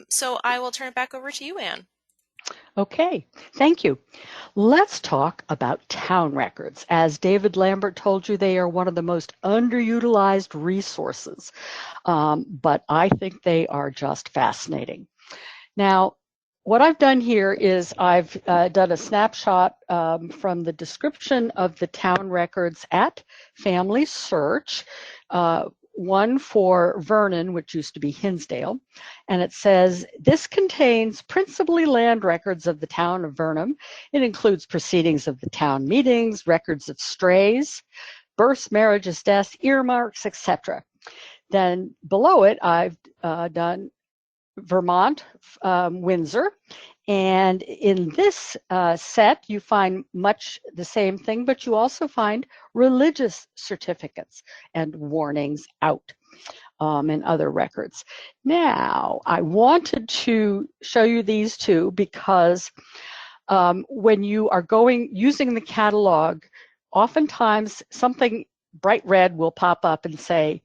So I will turn it back over to you, Anne. Okay, thank you. Let's talk about town records. As David Lambert told you, they are one of the most underutilized resources, but I think they are just fascinating. Now, what I've done here is I've done a snapshot from the description of the town records at Family Search, one for Vernon, which used to be Hinsdale, and it says, this contains principally land records of the town of Vernon. It includes proceedings of the town meetings, records of strays, births, marriages, deaths, earmarks, etc. Then below it, I've done Vermont, Windsor, and in this set, you find much the same thing, but you also find religious certificates and warnings out and other records. Now, I wanted to show you these two because when you are using the catalog, oftentimes something bright red will pop up and say,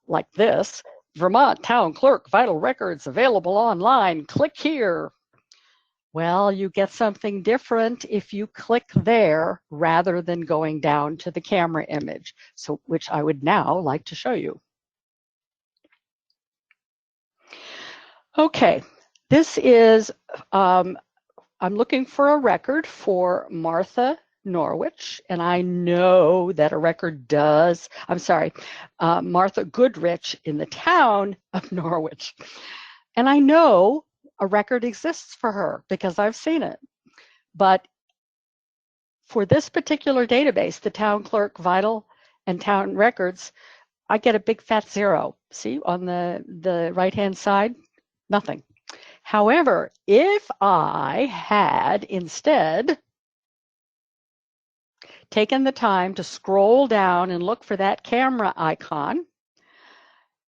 like this, Vermont Town Clerk Vital Records available online, click here. Well, you get something different if you click there rather than going down to the camera image, so which I would now like to show you. Okay, this is, I'm looking for a record for Martha Norwich, and I know that a record does, Martha Goodrich in the town of Norwich. And I know a record exists for her because I've seen it. But for this particular database, the town clerk vital and town records, I get a big fat 0. See on the right-hand side? Nothing. However, if I had instead taken the time to scroll down and look for that camera icon,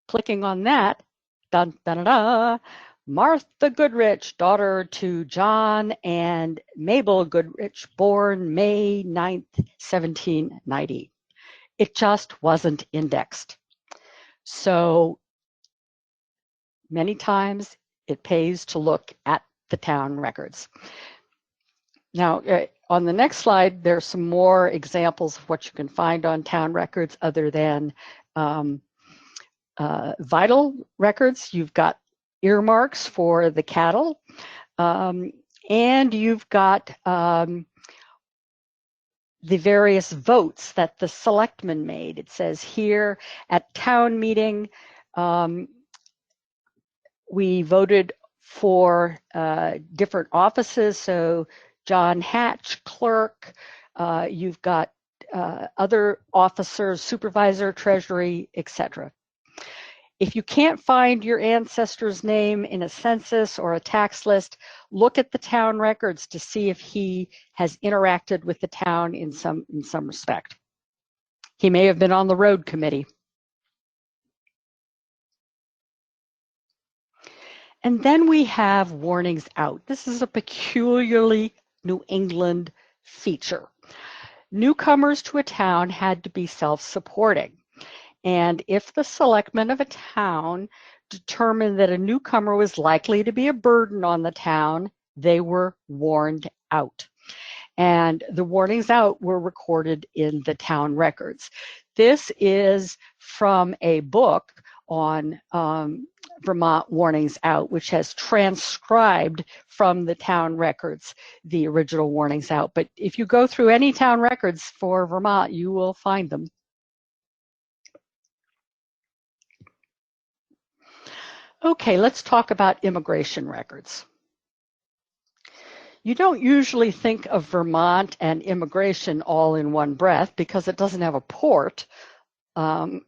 clicking on that, dun, dun, dun, dun, Martha Goodrich, daughter to John and Mabel Goodrich, born May 9th, 1790. It just wasn't indexed. So many times it pays to look at the town records. Now, on the next slide, there's some more examples of what you can find on town records other than vital records. You've got earmarks for the cattle, and you've got the various votes that the selectmen made. It says here at town meeting, we voted for different offices. So John Hatch, clerk, you've got other officers, supervisor, treasury, etc. If you can't find your ancestor's name in a census or a tax list, look at the town records to see if he has interacted with the town in some respect. He may have been on the road committee. And then we have warnings out. This is a peculiarly New England feature. Newcomers to a town had to be self-supporting. And if the selectmen of a town determined that a newcomer was likely to be a burden on the town, they were warned out. And the warnings out were recorded in the town records. This is from a book on Vermont Warnings Out, which has transcribed from the town records the original warnings out. But if you go through any town records for Vermont, you will find them. Okay, let's talk about immigration records. You don't usually think of Vermont and immigration all in one breath because it doesn't have a port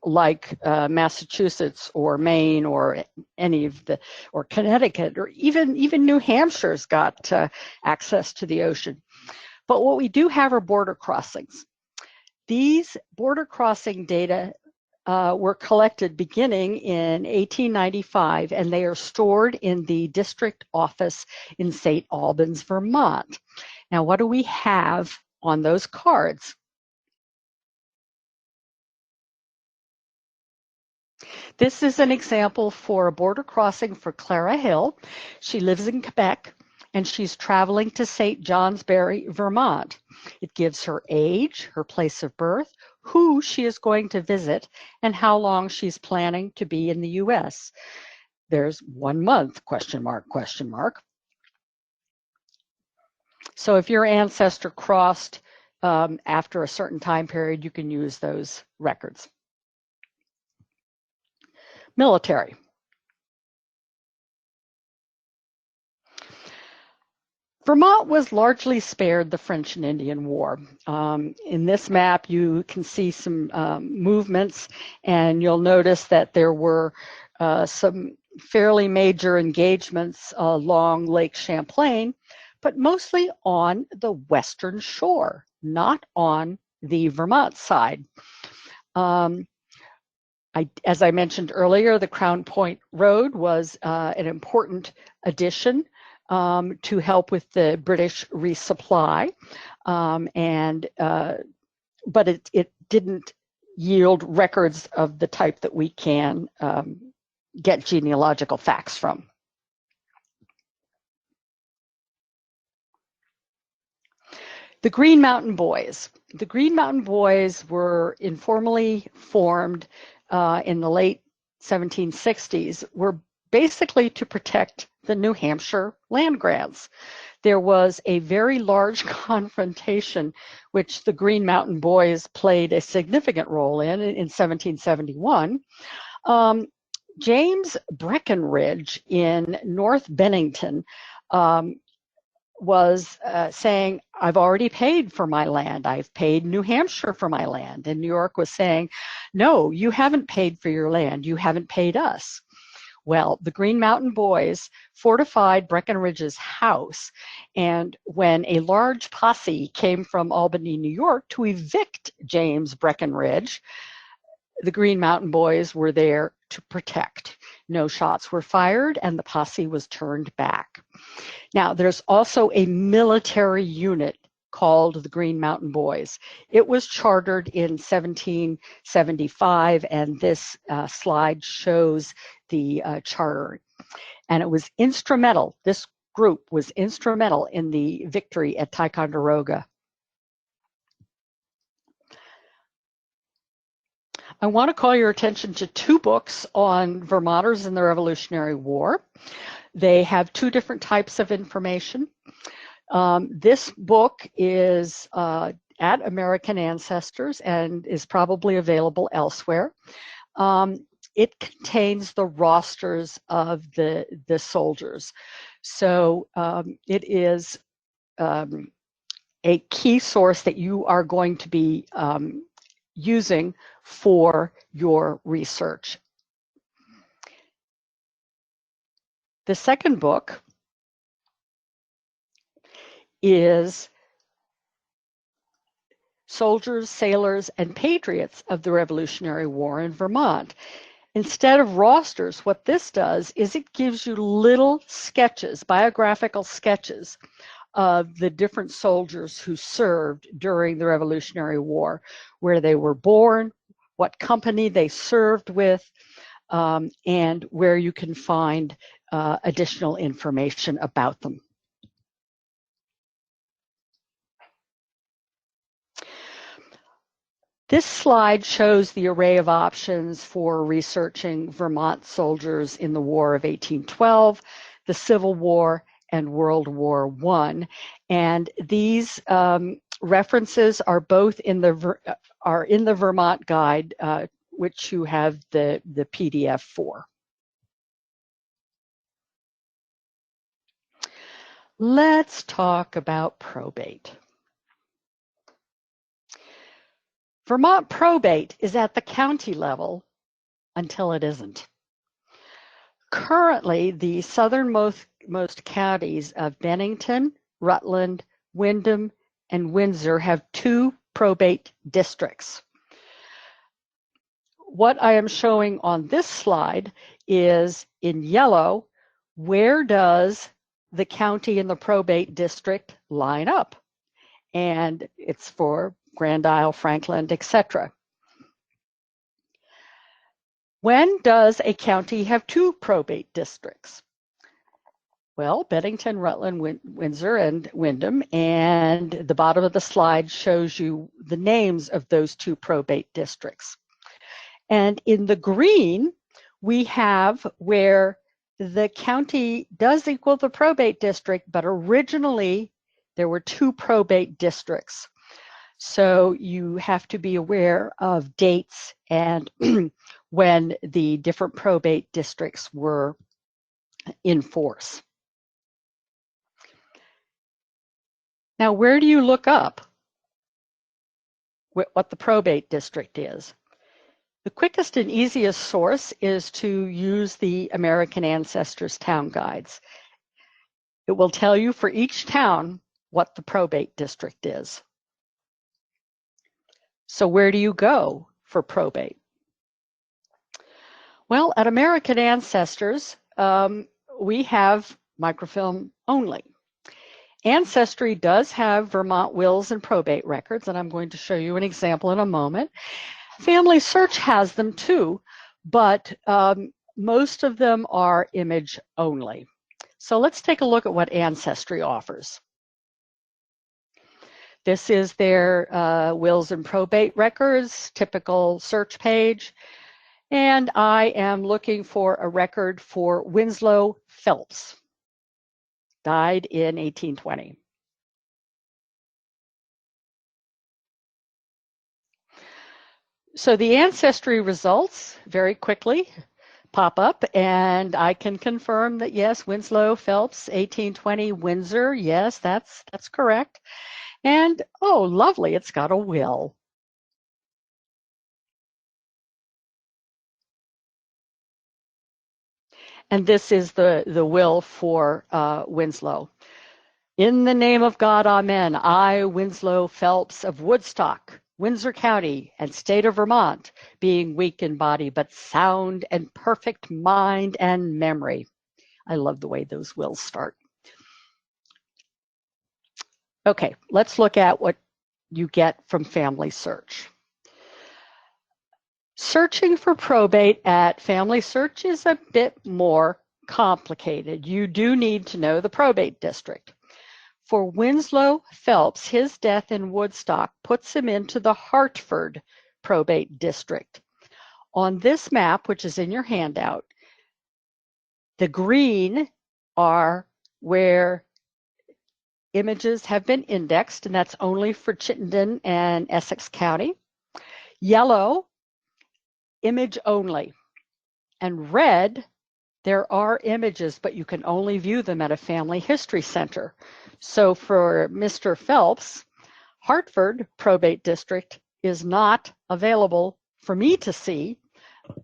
like Massachusetts or Maine or any of the, or Connecticut, or even New Hampshire's got access to the ocean. But what we do have are border crossings. These border crossing data were collected beginning in 1895, and they are stored in the district office in St. Albans, Vermont. Now, what do we have on those cards? This is an example for a border crossing for Clara Hill. She lives in Quebec, and she's traveling to St. Johnsbury, Vermont. It gives her age, her place of birth, who she is going to visit, and how long she's planning to be in the U.S. There's 1 month, question mark, question mark. So if your ancestor crossed after a certain time period, you can use those records. Military. Vermont was largely spared the French and Indian War. In this map, you can see some movements, and you'll notice that there were some fairly major engagements along Lake Champlain, but mostly on the western shore, not on the Vermont side. As I mentioned earlier, the Crown Point Road was an important addition to help with the British resupply, but it didn't yield records of the type that we can get genealogical facts from. The Green Mountain Boys. The Green Mountain Boys were informally formed in the late 1760s, were basically to protect the New Hampshire land grants. There was a very large confrontation, which the Green Mountain Boys played a significant role in 1771. James Breckenridge in North Bennington was saying, I've already paid for my land. I've paid New Hampshire for my land. And New York was saying, no, you haven't paid for your land. You haven't paid us. Well, the Green Mountain Boys fortified Breckenridge's house, and when a large posse came from Albany, New York to evict James Breckenridge, the Green Mountain Boys were there to protect. No shots were fired, and the posse was turned back. Now, there's also a military unit called the Green Mountain Boys. It was chartered in 1775, and this slide shows the charter. And it was instrumental, this group was instrumental in the victory at Ticonderoga. I want to call your attention to two books on Vermonters in the Revolutionary War. They have two different types of information. This book is at American Ancestors and is probably available elsewhere. It contains the rosters of the soldiers. So it is a key source that you are going to be using for your research. The second book is Soldiers, Sailors, and Patriots of the Revolutionary War in Vermont. Instead of rosters, what this does is it gives you little sketches, biographical sketches of the different soldiers who served during the Revolutionary War, where they were born, what company they served with, and where you can find additional information about them. This slide shows the array of options for researching Vermont soldiers in the War of 1812, the Civil War, and World War I. And these references are both in the Vermont Guide, which you have the PDF for. Let's talk about probate. Vermont probate is at the county level until it isn't. Currently, the southernmost counties of Bennington, Rutland, Windham, and Windsor have two probate districts. What I am showing on this slide is in yellow, where does the county and the probate district line up? And it's for Grand Isle, Franklin, etc. When does a county have two probate districts? Well, Bennington, Rutland, Windsor, and Windham, and the bottom of the slide shows you the names of those two probate districts. And in the green, we have where the county does equal the probate district, but originally there were two probate districts. So you have to be aware of dates and when the different probate districts were in force. Now, where do you look up what the probate district is? The quickest and easiest source is to use the American Ancestors Town Guides. It will tell you for each town what the probate district is. So where do you go for probate? Well, at American Ancestors, we have microfilm only. Ancestry does have Vermont wills and probate records, and I'm going to show you an example in a moment. Family Search has them too, but most of them are image only. So let's take a look at what Ancestry offers. This is their wills and probate records, typical search page. And I am looking for a record for Winslow Phelps, died in 1820. So the Ancestry results very quickly pop up, and I can confirm that yes, Winslow Phelps, 1820, Windsor, yes, that's correct. And oh, lovely, it's got a will. And this is the will for Winslow. In the name of God, amen. I, Winslow Phelps of Woodstock, Windsor County, and state of Vermont, being weak in body, but sound and perfect mind and memory. I love the way those wills start. Okay, let's look at what you get from Family Search. Searching for probate at Family Search is a bit more complicated. You do need to know the probate district. For Winslow Phelps, his death in Woodstock puts him into the Hartford probate district. On this map, which is in your handout, the green are where images have been indexed, and that's only for Chittenden and Essex County. Yellow, image only. And red, there are images, but you can only view them at a family history center. So for Mr. Phelps, Hartford Probate District is not available for me to see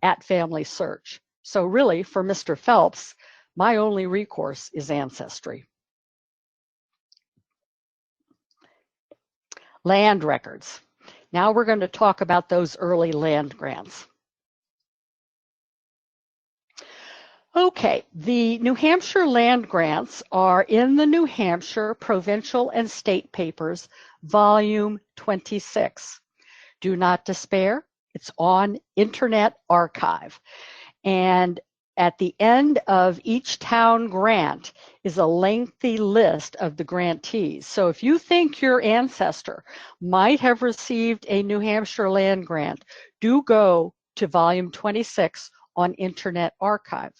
at Family Search. So really, for Mr. Phelps, my only recourse is Ancestry. Land records. Now we're going to talk about those early land grants. Okay, the New Hampshire land grants are in the New Hampshire Provincial and State Papers, Volume 26. Do not despair, it's on Internet Archive. And at the end of each town grant is a lengthy list of the grantees. So if you think your ancestor might have received a New Hampshire land grant, do go to Volume 26 on Internet Archive.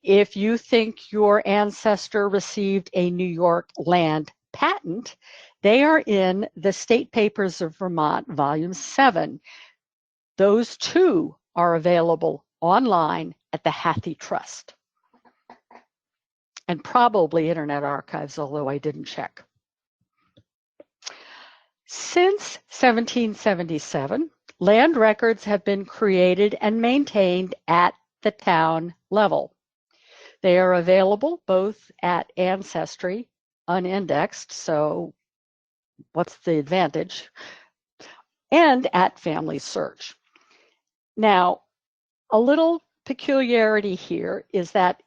If you think your ancestor received a New York land patent, they are in the State Papers of Vermont, Volume 7. Those two are available online at the Hathi Trust. And probably Internet Archives, although I didn't check. Since 1777, land records have been created and maintained at the town level. They are available both at Ancestry, unindexed, so what's the advantage, and at Family Search. Now, a little peculiarity here is that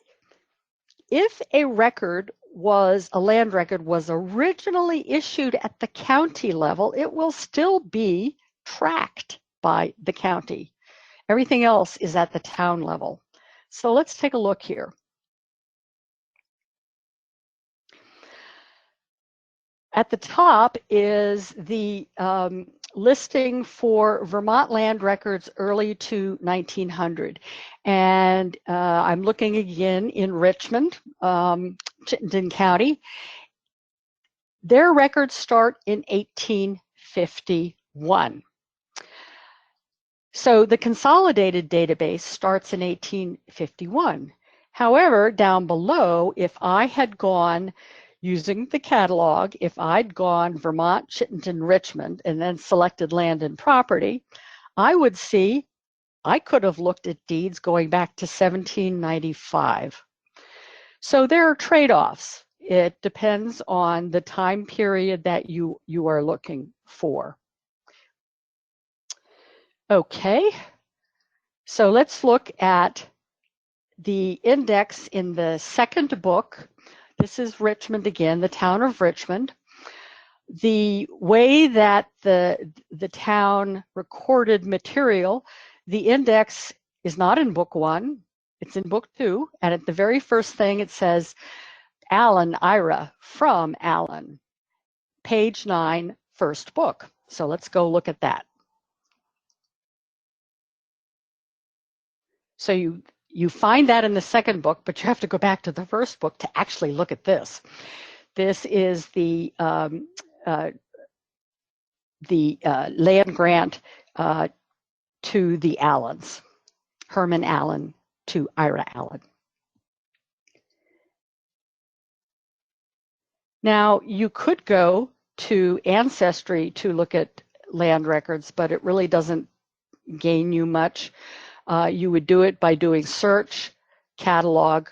if a land record was originally issued at the county level, it will still be tracked by the county. Everything else is at the town level. So let's take a look here. At the top is the listing for Vermont land records early to 1900. And I'm looking again in Richmond, Chittenden County. Their records start in 1851. So the consolidated database starts in 1851. However, down below, if I had gone using the catalog, if I'd gone Vermont, Chittenden, Richmond, and then selected land and property, I would see I could have looked at deeds going back to 1795. So there are trade-offs. It depends on the time period that you are looking for. Okay, so let's look at the index in the second book. This is Richmond again, the town of Richmond. The way that the town recorded material, the index is not in book 1, it's in book 2, and at the very first thing it says, Allen, Ira, from Allen, page 9, first book. So let's go look at that. So you find that in the second book, but you have to go back to the first book to actually look at this. This is the land grant to the Allens, Herman Allen to Ira Allen. Now, you could go to Ancestry to look at land records, but it really doesn't gain you much. You would do it by doing search, catalog.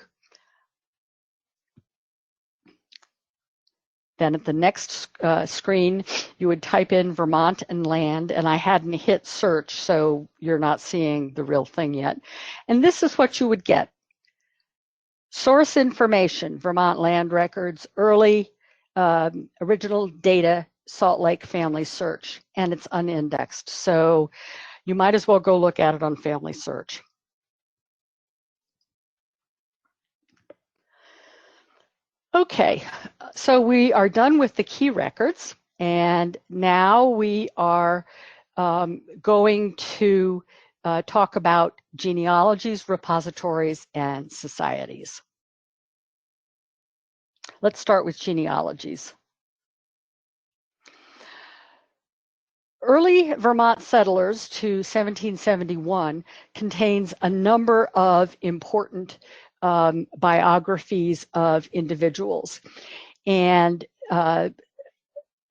Then at the next screen, you would type in Vermont and land, and I hadn't hit search, so you're not seeing the real thing yet. And this is what you would get. Source information, Vermont land records, early original data, Salt Lake family search, and it's unindexed. So you might as well go look at it on family search. Okay, so we are done with the key records, and now we are going to talk about genealogies, repositories, and societies. Let's start with genealogies. Early Vermont Settlers to 1771 contains a number of important biographies of individuals. And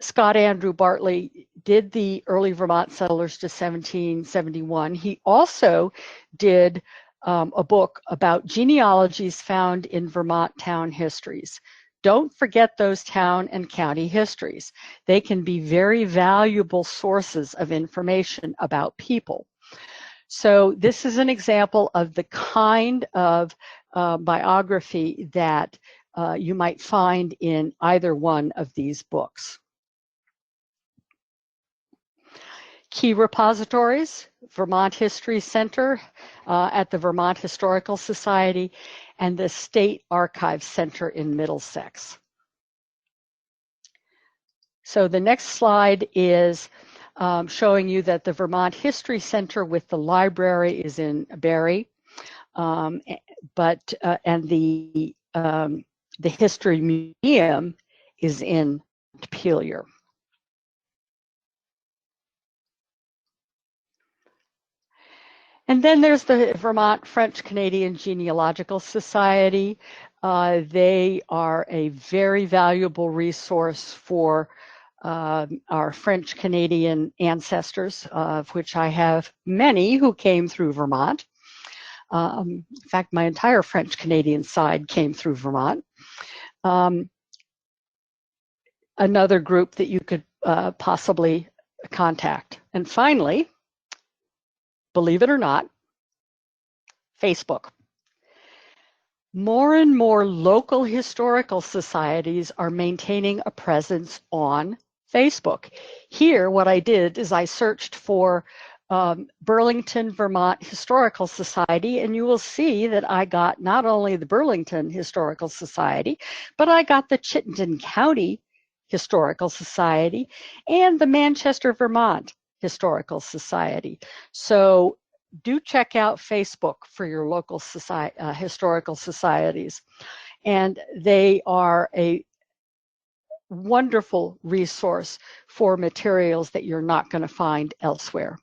Scott Andrew Bartley did the early Vermont Settlers to 1771. He also did a book about genealogies found in Vermont town histories. Don't forget those town and county histories. They can be very valuable sources of information about people. So this is an example of the kind of biography that you might find in either one of these books. Key repositories, Vermont History Center at the Vermont Historical Society, and the State Archives Center in Middlesex. So the next slide is showing you that the Vermont History Center with the library is in Barre, and the History Museum is in Montpelier. And then there's the Vermont French Canadian Genealogical Society. They are a very valuable resource for our French Canadian ancestors, of which I have many who came through Vermont. In fact, my entire French Canadian side came through Vermont. Another group that you could possibly contact. And finally, believe it or not, Facebook. More and more local historical societies are maintaining a presence on Facebook. Here, what I did is I searched for Burlington, Vermont Historical Society, and you will see that I got not only the Burlington Historical Society, but I got the Chittenden County Historical Society and the Manchester, Vermont Historical Society. So do check out Facebook for your local historical societies. And they are a wonderful resource for materials that you're not going to find elsewhere.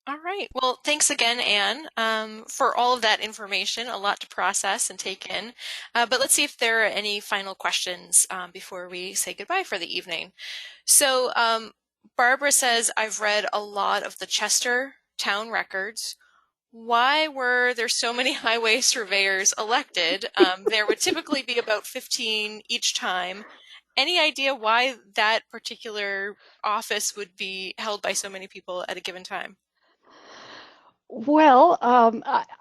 All right. Well, thanks again, Anne, for all of that information. A lot to process and take in. But let's see if there are any final questions before we say goodbye for the evening. So Barbara says, I've read a lot of the Chester town records. Why were there so many highway surveyors elected? There would typically be about 15 each time. Any idea why that particular office would be held by so many people at a given time? Well,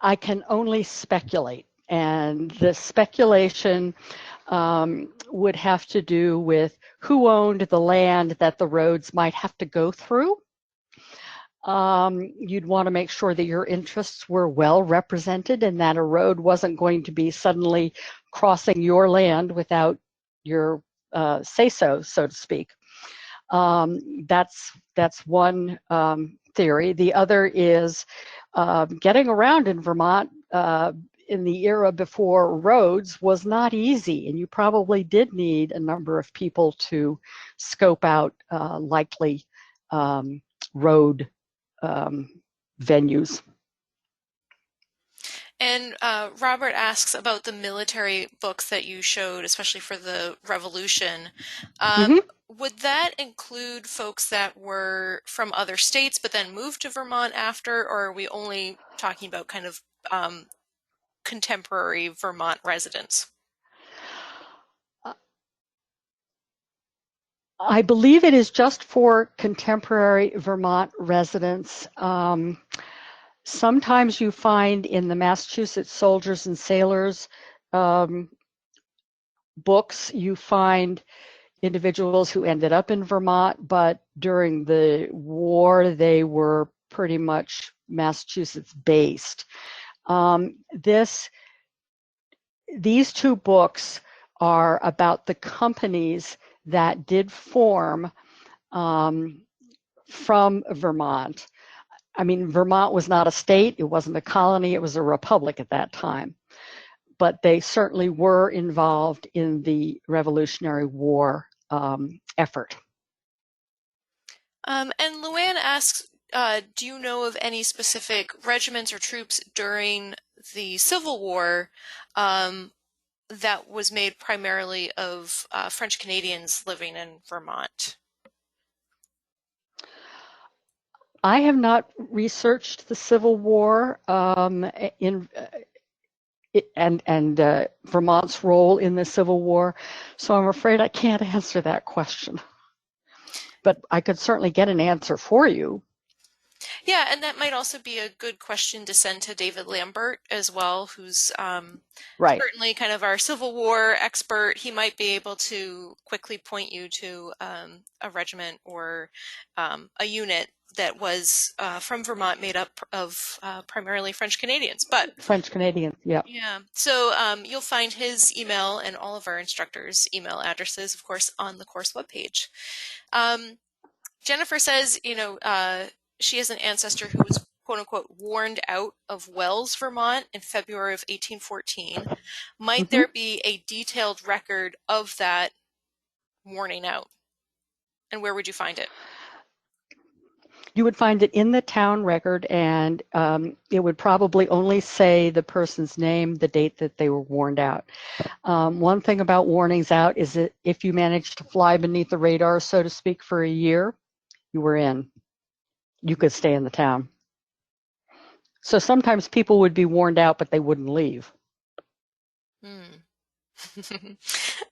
I can only speculate, and the speculation would have to do with who owned the land that the roads might have to go through. You'd want to make sure that your interests were well represented and that a road wasn't going to be suddenly crossing your land without your say-so, so to speak. That's one theory. The other is getting around in Vermont in the era before roads was not easy, and you probably did need a number of people to scope out likely road venues. And Robert asks about the military books that you showed, especially for the Revolution. would that include folks that were from other states but then moved to Vermont after, or are we only talking about kind of contemporary Vermont residents? I believe it is just for contemporary Vermont residents. Sometimes you find in the Massachusetts Soldiers and Sailors books, you find individuals who ended up in Vermont, but during the war, they were pretty much Massachusetts based. These two books are about the companies that did form from Vermont. I mean, Vermont was not a state, it wasn't a colony, it was a republic at that time. But they certainly were involved in the Revolutionary War effort. And Luann asks, do you know of any specific regiments or troops during the Civil War that was made primarily of French Canadians living in Vermont? I have not researched the Civil War and Vermont's role in the Civil War, so I'm afraid I can't answer that question. But I could certainly get an answer for you. Yeah, and that might also be a good question to send to David Lambert as well, who's Right. certainly kind of our Civil War expert. He might be able to quickly point you to a regiment or a unit that was from Vermont, made up of primarily French Canadians. But French Canadians, yeah. yeah, so you'll find his email and all of our instructors' email addresses, of course, on the course webpage. Jennifer says, she has an ancestor who was quote unquote warned out of Wells, Vermont in February of 1814. Might there be a detailed record of that warning out? And where would you find it? You would find it in the town record, and it would probably only say the person's name, the date that they were warned out. One thing about warnings out is that if you managed to fly beneath the radar, so to speak, for a year, you were in. You could stay in the town. So sometimes people would be warned out, but they wouldn't leave.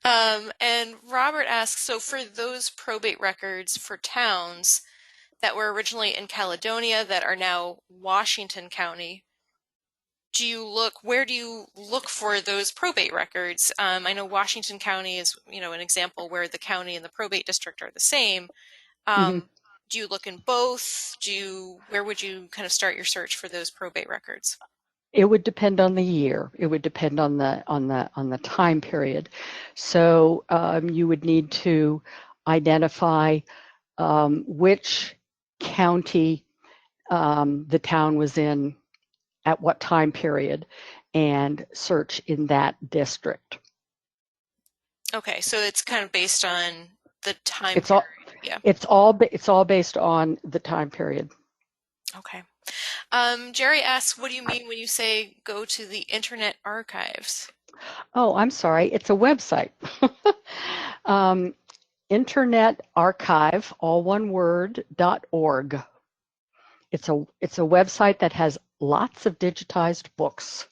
And Robert asks, so for those probate records for towns that were originally in Caledonia that are now Washington County, where do you look for those probate records? I know Washington County is, an example where the county and the probate district are the same. Do you look in both? Where would you kind of start your search for those probate records? It would depend on the year. It would depend on the time period. So you would need to identify which county the town was in at what time period and search in that district. Okay, so it's kind of based on the time period. Yeah. It's all based on the time period. Okay. Jerry asks, what do you mean when you say go to the Internet Archives? Oh, I'm sorry. It's a website. Internet Archive, all one word, .org. It's a website that has lots of digitized books.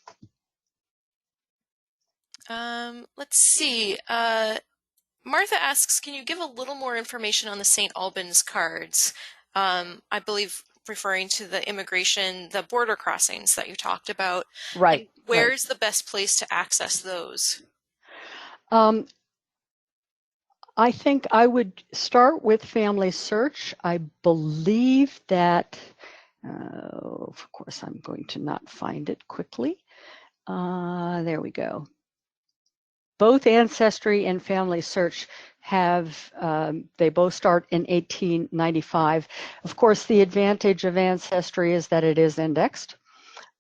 Let's see. Martha asks, can you give a little more information on the St. Albans cards? I believe referring to the border crossings that you talked about. Right. And where's the best place to access those? I think I would start with Family Search. I believe that, of course, I'm going to not find it quickly. There we go. Both Ancestry and Family Search they both start in 1895. Of course, the advantage of Ancestry is that it is indexed.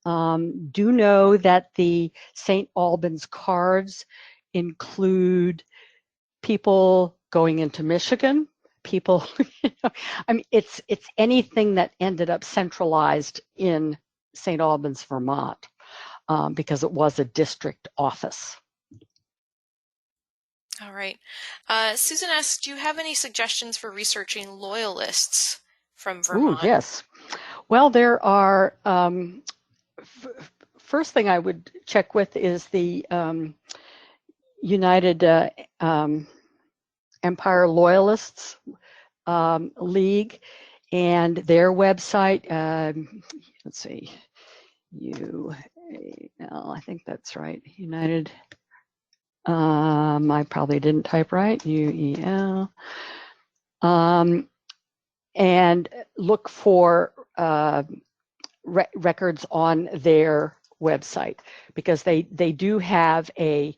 Do know that the St. Albans cards include people going into Michigan, people, I mean, it's anything that ended up centralized in St. Albans, Vermont, because it was a district office. All right. Susan asks, do you have any suggestions for researching loyalists from Ooh, Vermont? yes. Well, there are, first thing I would check with is the United Empire Loyalists League and their website. Let's see, I think that's right. United. I probably didn't type right. UEL. And look for records on their website because they do have a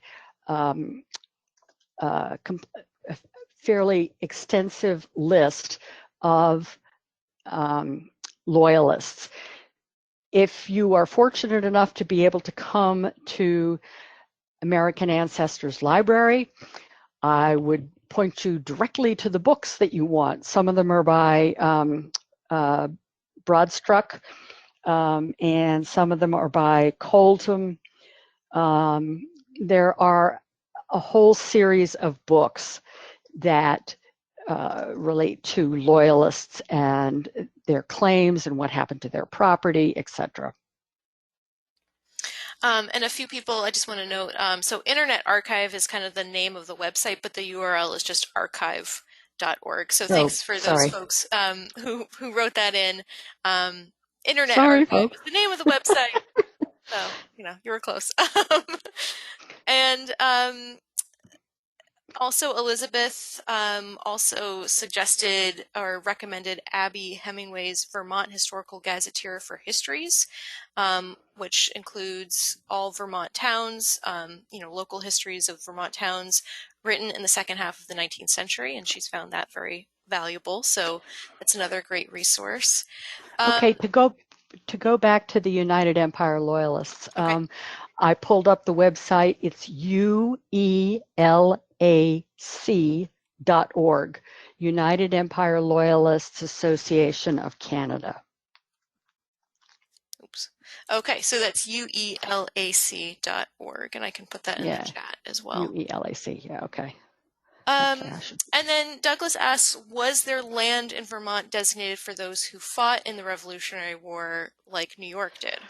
fairly extensive list of loyalists. If you are fortunate enough to be able to come to American Ancestors Library, I would point you directly to the books that you want. Some of them are by Broadstruck, and some of them are by Colton. There are a whole series of books that relate to loyalists and their claims and what happened to their property, etc. And a few people, I just want to note, so Internet Archive is kind of the name of the website, but the URL is just archive.org. So thanks for those folks who wrote that in. Internet Sorry, Archive folks. is the name of the website. So, you were close. And also, Elizabeth also suggested or recommended Abby Hemingway's Vermont Historical Gazetteer for Histories, which includes all Vermont towns, local histories of Vermont towns written in the second half of the 19th century, and she's found that very valuable. So that's another great resource. Okay, to go back to the United Empire Loyalists, Okay. I pulled up the website. It's UELAC.org, United Empire Loyalists Association of Canada. Oops. Okay, so that's uelac.org, and I can put that in the chat as well. UELAC, yeah, okay. And then Douglas asks, was there land in Vermont designated for those who fought in the Revolutionary War like New York did?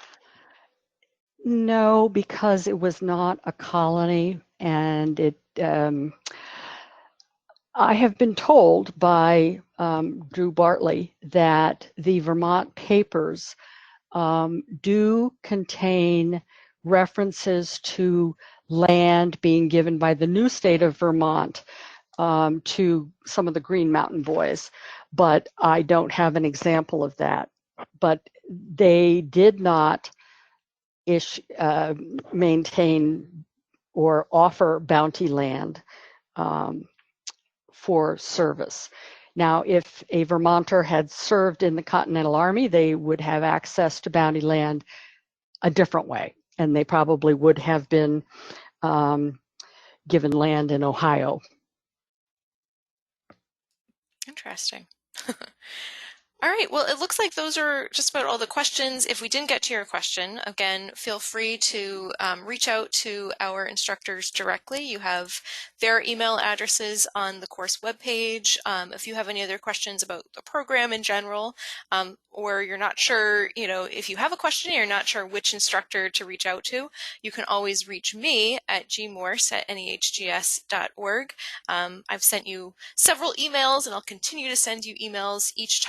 No, because it was not a colony, and I have been told by Drew Bartley that the Vermont papers do contain references to land being given by the new state of Vermont to some of the Green Mountain Boys, but I don't have an example of that. But they did not maintain or offer bounty land for service. Now, if a Vermonter had served in the Continental Army, they would have access to bounty land a different way, and they probably would have been given land in Ohio. Interesting. All right, well, it looks like those are just about all the questions. If we didn't get to your question, again, feel free to reach out to our instructors directly. You have their email addresses on the course webpage. If you have any other questions about the program in general, or you're not sure, if you have a question and you're not sure which instructor to reach out to, you can always reach me at gmorse@nehgs.org. I've sent you several emails, and I'll continue to send you emails each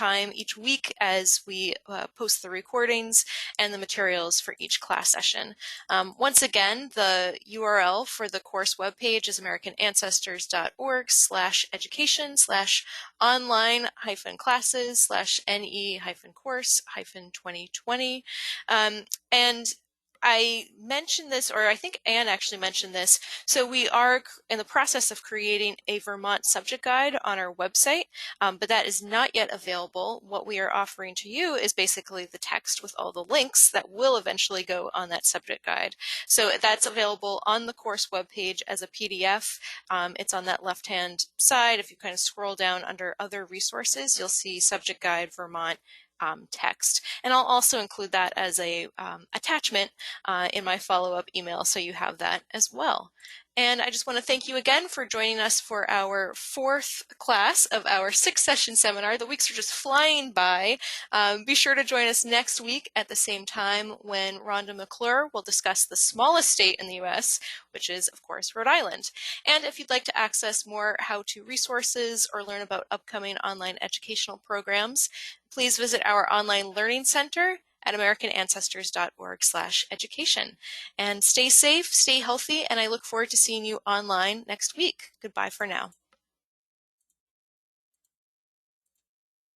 week as we post the recordings and the materials for each class session. Once again, the URL for the course webpage is americanAncestors.org/education/online-classes/NE-course-2020. And I mentioned this, or I think Anne actually mentioned this. So we are in the process of creating a Vermont subject guide on our website, but that is not yet available. What we are offering to you is basically the text with all the links that will eventually go on that subject guide. So that's available on the course webpage as a PDF. It's on that left-hand side. If you kind of scroll down under other resources, you'll see subject guide Vermont text. And I'll also include that as a attachment in my follow-up email, so you have that as well. And I just want to thank you again for joining us for our fourth class of our 6-session seminar. The weeks are just flying by. Be sure to join us next week at the same time when Rhonda McClure will discuss the smallest state in the U.S., which is, of course, Rhode Island. And if you'd like to access more how-to resources or learn about upcoming online educational programs, please visit our online learning center at americanancestors.org/education. And stay safe, stay healthy, and I look forward to seeing you online next week. Goodbye for now.